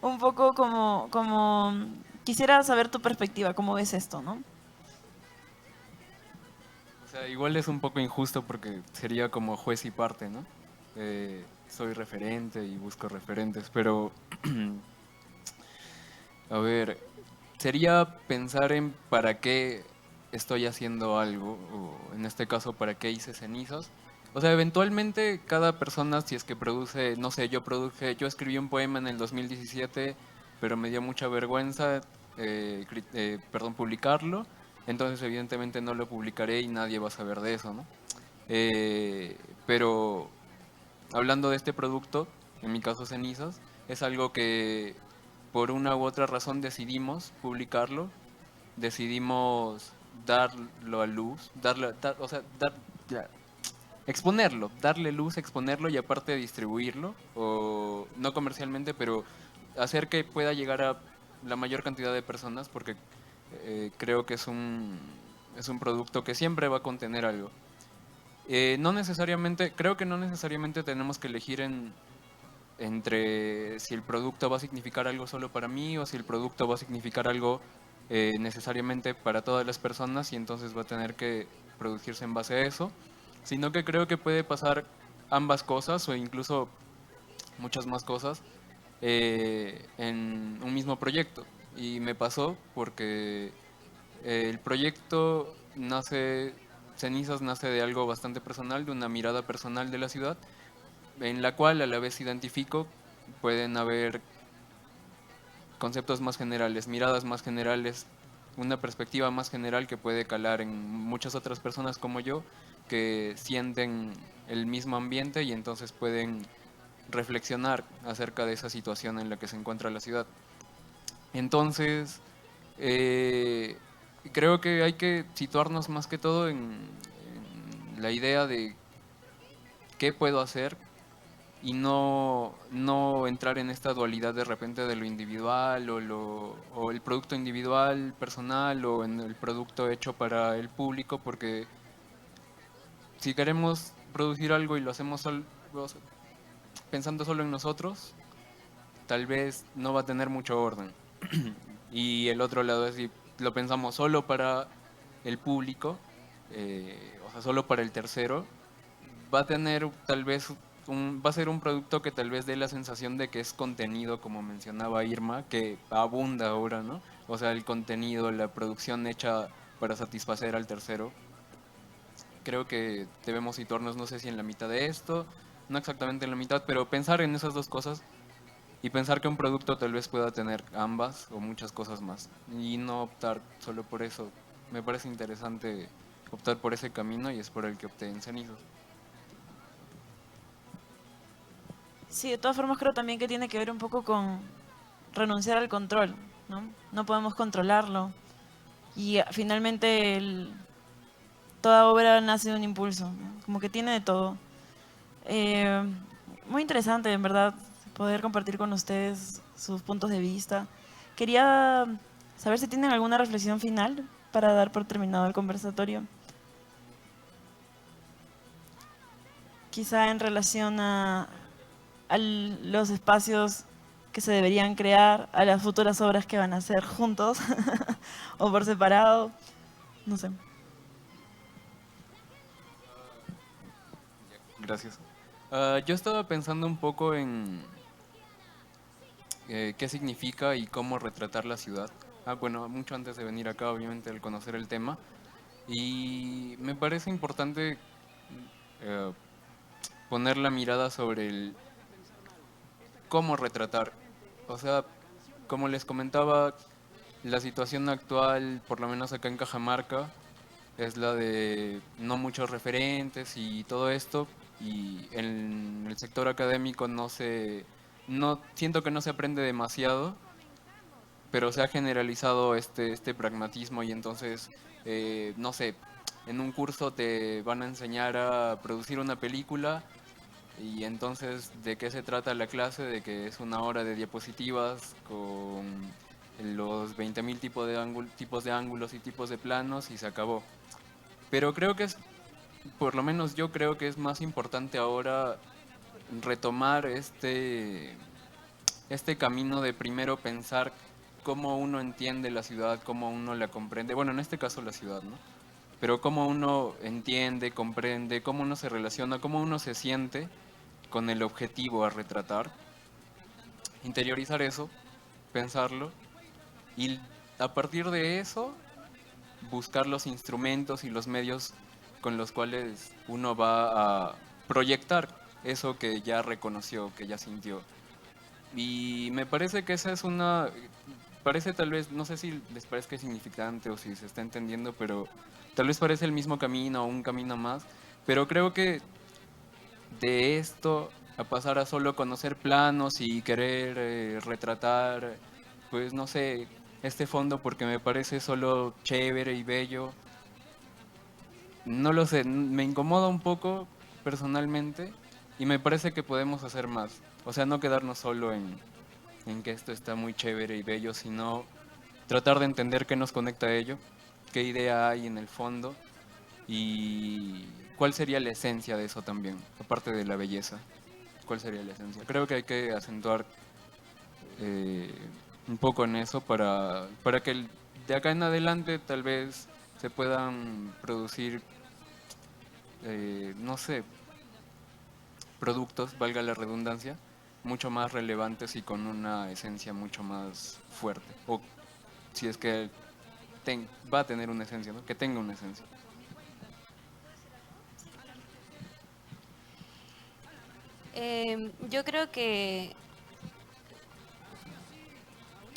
un poco como quisiera saber tu perspectiva, cómo ves esto, ¿no? O sea, igual es un poco injusto porque sería como juez y parte, ¿no? Soy referente y busco referentes, pero a ver, sería pensar en para qué estoy haciendo algo, o en este caso, para qué hice cenizas. O sea, eventualmente cada persona, si es que produce, no sé, yo escribí un poema en el 2017, pero me dio mucha vergüenza, perdón, publicarlo. Entonces, evidentemente no lo publicaré y nadie va a saber de eso, ¿no? Pero hablando de este producto, en mi caso cenizas, es algo que por una u otra razón decidimos publicarlo, decidimos darlo a luz, o sea, exponerlo, darle luz, exponerlo y aparte distribuirlo, o no comercialmente, pero hacer que pueda llegar a la mayor cantidad de personas, porque creo que es un producto que siempre va a contener algo. No necesariamente, creo que no necesariamente tenemos que elegir entre si el producto va a significar algo solo para mí o si el producto va a significar algo necesariamente para todas las personas y entonces va a tener que producirse en base a eso, sino que creo que puede pasar ambas cosas o incluso muchas más cosas en un mismo proyecto. Y me pasó porque el proyecto nace, Cenizas nace de algo bastante personal, de una mirada personal de la ciudad, en la cual a la vez identifico, pueden haber conceptos más generales, miradas más generales, una perspectiva más general que puede calar en muchas otras personas como yo, que sienten el mismo ambiente y entonces pueden reflexionar acerca de esa situación en la que se encuentra la ciudad. Entonces, eh, creo que hay que situarnos más que todo en la idea de qué puedo hacer y no entrar en esta dualidad de repente de lo individual o el producto individual, personal o en el producto hecho para el público, porque si queremos producir algo y lo hacemos pensando solo en nosotros, tal vez no va a tener mucho orden. Y el otro lado es si lo pensamos solo para el público, o sea, solo para el tercero, va a tener tal vez va a ser un producto que tal vez dé la sensación de que es contenido, como mencionaba Irma, que abunda ahora, ¿no? O sea, el contenido, la producción hecha para satisfacer al tercero. Creo que debemos situarnos, no sé si en la mitad de esto, no exactamente en la mitad, pero pensar en esas dos cosas y pensar que un producto tal vez pueda tener ambas o muchas cosas más y no optar solo por eso. Me parece interesante optar por ese camino y es por el que opté en Cenizos. Sí, de todas formas creo también que tiene que ver un poco con renunciar al control, ¿no? No podemos controlarlo. Y finalmente toda obra nace de un impulso, ¿no? Como que tiene de todo. Eh, Muy interesante, en verdad, poder compartir con ustedes sus puntos de vista. Quería saber si tienen alguna reflexión final para dar por terminado el conversatorio. Quizá en relación a los espacios que se deberían crear, a las futuras obras que van a hacer juntos o por separado, no sé. Gracias. Yo estaba pensando un poco en qué significa y cómo retratar la ciudad. Bueno, mucho antes de venir acá, obviamente, al conocer el tema. Y me parece importante eh, poner la mirada sobre el cómo retratar. O sea, como les comentaba, la situación actual, por lo menos acá en Cajamarca, es la de no muchos referentes y todo esto, y en el sector académico no siento que no se aprende demasiado, pero se ha generalizado este pragmatismo y entonces, no sé, en un curso te van a enseñar a producir una película y entonces, ¿de qué se trata la clase? De que es una hora de diapositivas con los 20.000 tipos de ángulos y tipos de planos y se acabó. Pero creo que es, por lo menos yo creo que es más importante ahora retomar este camino de primero pensar cómo uno entiende la ciudad, cómo uno la comprende. Bueno, en este caso la ciudad, ¿no? Pero cómo uno entiende, comprende, cómo uno se relaciona, cómo uno se siente con el objetivo a retratar. Interiorizar eso, pensarlo y a partir de eso buscar los instrumentos y los medios con los cuales uno va a proyectar eso que ya reconoció, que ya sintió. Y me parece que esa es parece tal vez, no sé si les parezca significante o si se está entendiendo, pero tal vez parece el mismo camino o un camino más, pero creo que de esto a pasar a solo conocer planos y querer retratar, pues no sé, este fondo porque me parece solo chévere y bello, no lo sé, me incomoda un poco personalmente y me parece que podemos hacer más. O sea, no quedarnos solo en que esto está muy chévere y bello, sino tratar de entender qué nos conecta a ello, qué idea hay en el fondo y cuál sería la esencia de eso también, aparte de la belleza. ¿Cuál sería la esencia? Creo que hay que acentuar eh, un poco en eso para que de acá en adelante tal vez se puedan producir, no sé, productos, valga la redundancia, mucho más relevantes y con una esencia mucho más fuerte. O si es que va a tener una esencia, ¿no? Que tenga una esencia. Yo creo que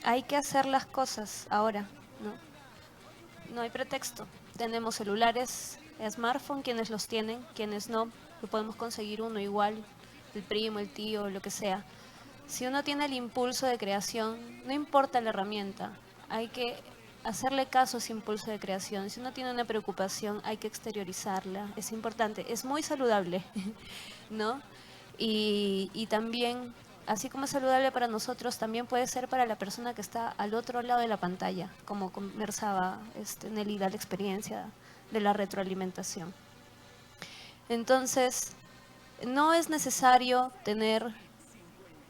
hay que hacer las cosas ahora, ¿no? No hay pretexto. Tenemos celulares, smartphone, quienes los tienen, quienes no, lo podemos conseguir uno igual, el primo, el tío, lo que sea. Si uno tiene el impulso de creación, no importa la herramienta, hay que hacerle caso a ese impulso de creación. Si uno tiene una preocupación, hay que exteriorizarla, es importante, es muy saludable, ¿no? Y también, así como es saludable para nosotros, también puede ser para la persona que está al otro lado de la pantalla, como conversaba Nelly, da la experiencia de la retroalimentación. Entonces, no es necesario tener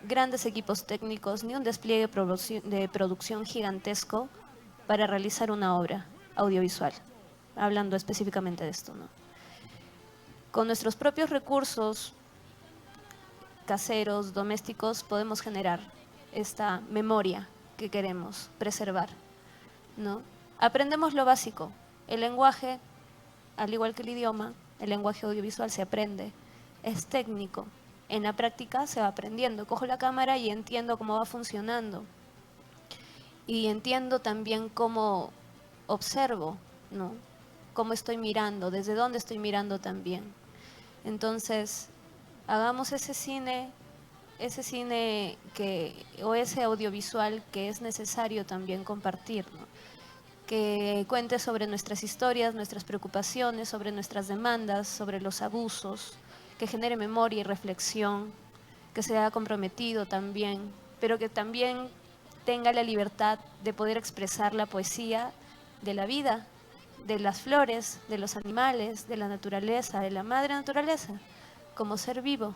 grandes equipos técnicos ni un despliegue de producción gigantesco para realizar una obra audiovisual, hablando específicamente de esto, ¿no? Con nuestros propios recursos caseros, domésticos, podemos generar esta memoria que queremos preservar, ¿no? Aprendemos lo básico. El lenguaje, al igual que el idioma, el lenguaje audiovisual se aprende, es técnico. En la práctica se va aprendiendo. Cojo la cámara y entiendo cómo va funcionando. Y entiendo también cómo observo, ¿no? Cómo estoy mirando, desde dónde estoy mirando también. Entonces, hagamos ese cine o ese audiovisual que es necesario también compartir, ¿no? Que cuente sobre nuestras historias, nuestras preocupaciones, sobre nuestras demandas, sobre los abusos, que genere memoria y reflexión, que sea comprometido también, pero que también tenga la libertad de poder expresar la poesía de la vida, de las flores, de los animales, de la naturaleza, de la madre naturaleza, como ser vivo.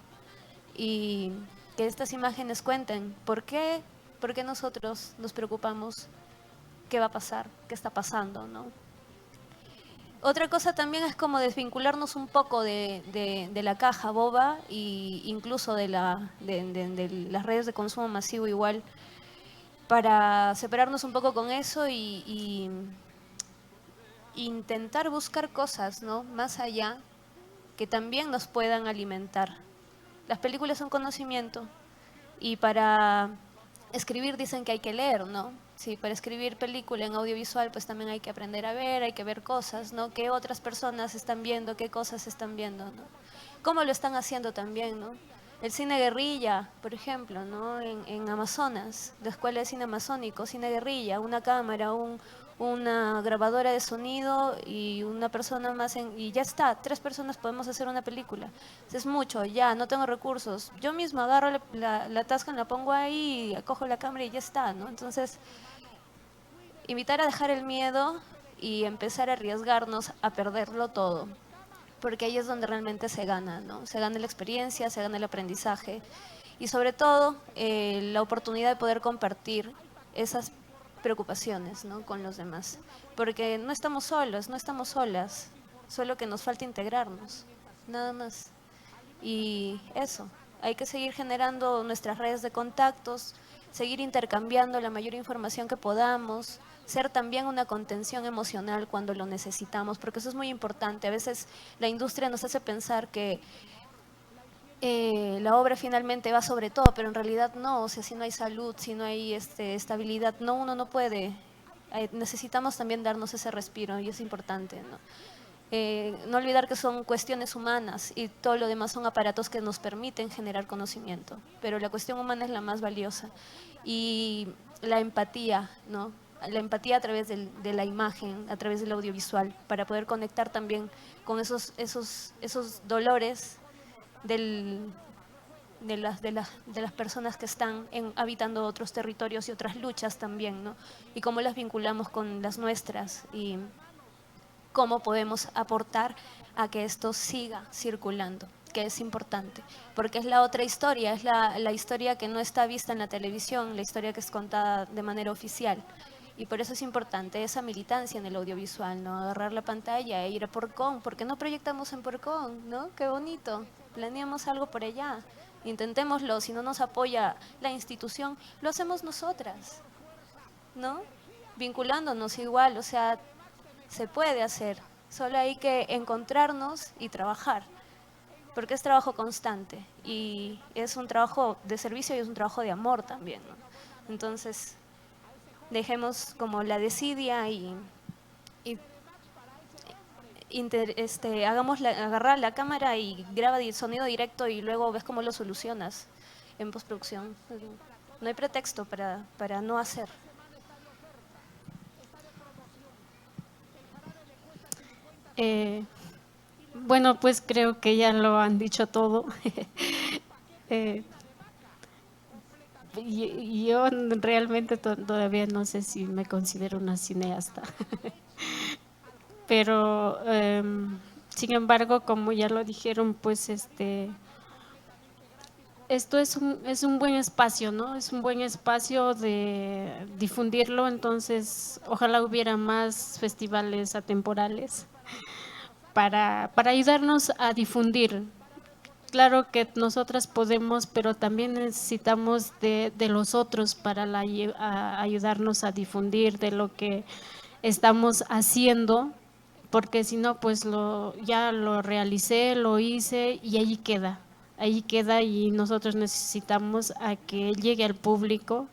Y que estas imágenes cuenten por qué nosotros nos preocupamos, qué va a pasar, qué está pasando, ¿no? Otra cosa también es como desvincularnos un poco de la caja boba e incluso de las redes de consumo masivo igual, para separarnos un poco con eso y intentar buscar cosas, ¿no? Más allá, que también nos puedan alimentar. Las películas son conocimiento y para escribir dicen que hay que leer, ¿no? Sí, para escribir película en audiovisual pues también hay que aprender a ver, hay que ver cosas, ¿no? ¿Qué otras personas están viendo? ¿Qué cosas están viendo? ¿No? ¿Cómo lo están haciendo también? ¿No? El cine guerrilla, por ejemplo, ¿no? En Amazonas, la Escuela de Cine Amazónico, cine guerrilla, una cámara, una grabadora de sonido y una persona más, y ya está, 3 personas podemos hacer una película. Es mucho, ya, no tengo recursos. Yo mismo agarro la Tascam, la pongo ahí, cojo la cámara y ya está, ¿no? Entonces, invitar a dejar el miedo y empezar a arriesgarnos a perderlo todo, porque ahí es donde realmente se gana, ¿no? Se gana la experiencia, se gana el aprendizaje y sobre todo la oportunidad de poder compartir esas preocupaciones, ¿no? Con los demás, porque no estamos solos, no estamos solas, solo que nos falta integrarnos, nada más. Y eso, hay que seguir generando nuestras redes de contactos, seguir intercambiando la mayor información que podamos, ser también una contención emocional cuando lo necesitamos, porque eso es muy importante. A veces la industria nos hace pensar que la obra finalmente va sobre todo, pero en realidad no. O sea, si no hay salud, si no hay estabilidad, no, uno no puede. Necesitamos también darnos ese respiro y es importante, ¿no? No olvidar que son cuestiones humanas y todo lo demás son aparatos que nos permiten generar conocimiento, pero la cuestión humana es la más valiosa. Y la empatía, ¿no? La empatía a través de la imagen, a través del audiovisual, para poder conectar también con esos dolores de las personas que están habitando otros territorios y otras luchas también, ¿no? Y cómo las vinculamos con las nuestras y cómo podemos aportar a que esto siga circulando, que es importante, porque es la otra historia, es la historia que no está vista en la televisión, la historia que es contada de manera oficial. Y por eso es importante esa militancia en el audiovisual, ¿no? Agarrar la pantalla e ir a Porcón. ¿Por qué no proyectamos en Porcón, no? Qué bonito. Planeamos algo por allá. Intentémoslo. Si no nos apoya la institución, lo hacemos nosotras, ¿no? Vinculándonos igual, o sea, se puede hacer. Solo hay que encontrarnos y trabajar. Porque es trabajo constante. Y es un trabajo de servicio y es un trabajo de amor también, ¿no? Entonces, dejemos como la desidia y agarrar la cámara y graba el sonido directo y luego ves cómo lo solucionas en postproducción. No hay pretexto para no hacer. Bueno, pues creo que ya lo han dicho todo. Yo realmente todavía no sé si me considero una cineasta, pero sin embargo, como ya lo dijeron, pues esto es un buen espacio, ¿no? Es un buen espacio de difundirlo, entonces ojalá hubiera más festivales atemporales para ayudarnos a difundir. Claro que nosotras podemos, pero también necesitamos de los otros para ayudarnos a difundir de lo que estamos haciendo, porque si no, pues ya lo realicé, lo hice y ahí queda y nosotros necesitamos a que llegue al público.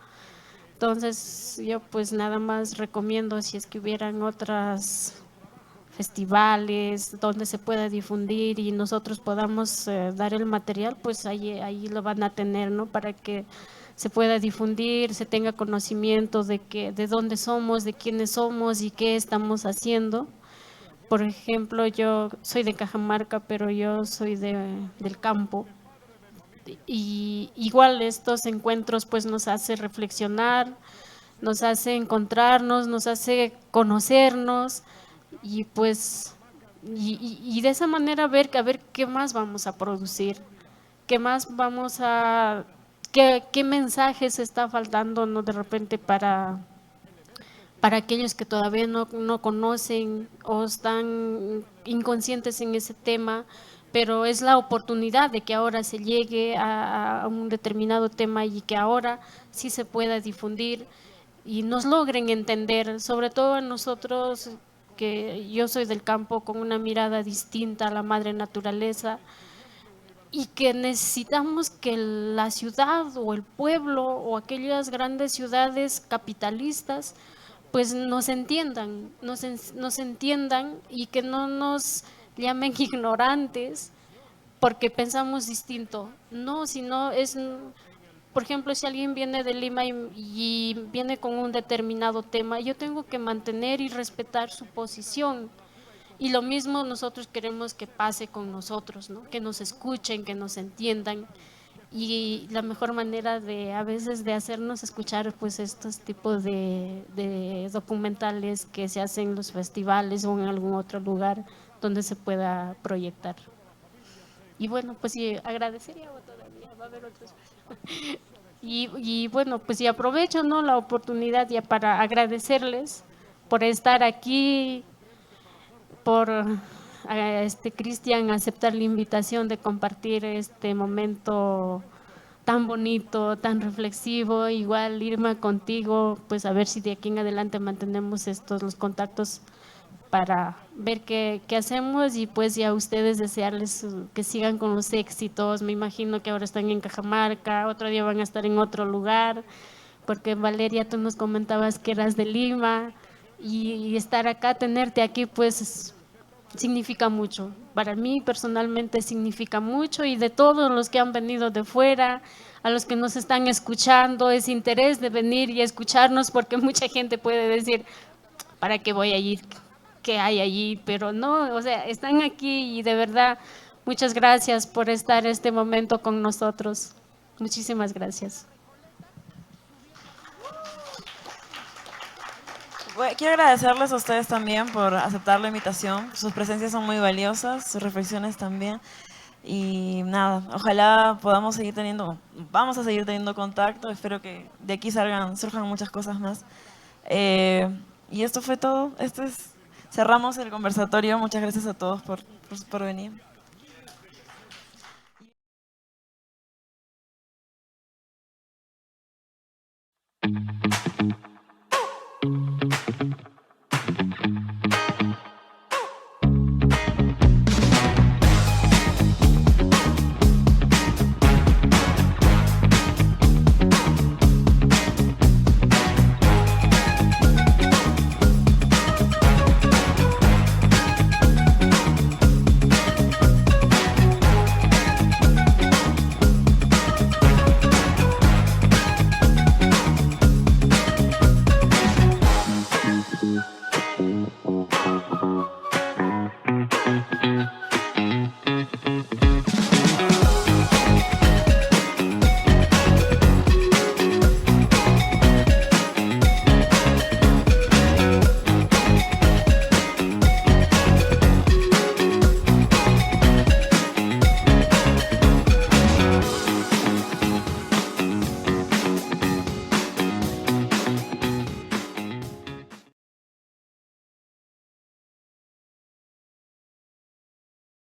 Entonces yo pues nada más recomiendo, si es que hubieran otras festivales donde se pueda difundir y nosotros podamos dar el material, pues ahí lo van a tener, ¿no? Para que se pueda difundir, se tenga conocimiento de dónde somos, de quiénes somos y qué estamos haciendo. Por ejemplo, yo soy de Cajamarca, pero yo soy del campo. Y igual estos encuentros pues nos hace reflexionar, nos hace encontrarnos, nos hace conocernos y pues y de esa manera ver qué más vamos a producir, qué más qué mensajes está faltando, ¿no? De repente para aquellos que todavía no conocen o están inconscientes en ese tema, pero es la oportunidad de que ahora se llegue a un determinado tema y que ahora sí se pueda difundir y nos logren entender, sobre todo a nosotros, que yo soy del campo, con una mirada distinta a la madre naturaleza, y que necesitamos que la ciudad o el pueblo o aquellas grandes ciudades capitalistas pues nos entiendan y que no nos llamen ignorantes, porque pensamos distinto. No, sino es, por ejemplo, si alguien viene de Lima y viene con un determinado tema, yo tengo que mantener y respetar su posición. Y lo mismo nosotros queremos que pase con nosotros, ¿no? Que nos escuchen, que nos entiendan. Y la mejor manera de a veces de hacernos escuchar pues estos tipos de documentales que se hacen en los festivales o en algún otro lugar donde se pueda proyectar. Y bueno, pues sí, agradecería todavía, va a haber otros. Y bueno, pues y aprovecho, ¿no?, la oportunidad ya para agradecerles por estar aquí, por a Cristian aceptar la invitación de compartir este momento tan bonito, tan reflexivo. Igual Irma, contigo, pues a ver si de aquí en adelante mantenemos los contactos para ver qué hacemos, y pues ya a ustedes desearles que sigan con los éxitos. Me imagino que ahora están en Cajamarca, otro día van a estar en otro lugar, porque Valeria, tú nos comentabas que eras de Lima, y estar acá, tenerte aquí, pues significa mucho. Para mí personalmente significa mucho, y de todos los que han venido de fuera, a los que nos están escuchando, ese interés de venir y escucharnos, porque mucha gente puede decir, ¿para qué voy a ir? ¿Qué hay allí? Pero no, o sea, están aquí, y de verdad, muchas gracias por estar este momento con nosotros. Muchísimas gracias. Quiero agradecerles a ustedes también por aceptar la invitación. Sus presencias son muy valiosas, sus reflexiones también. Y nada, ojalá vamos a seguir teniendo contacto. Espero que de aquí surjan muchas cosas más. Y esto fue todo. Cerramos el conversatorio. Muchas gracias a todos por venir.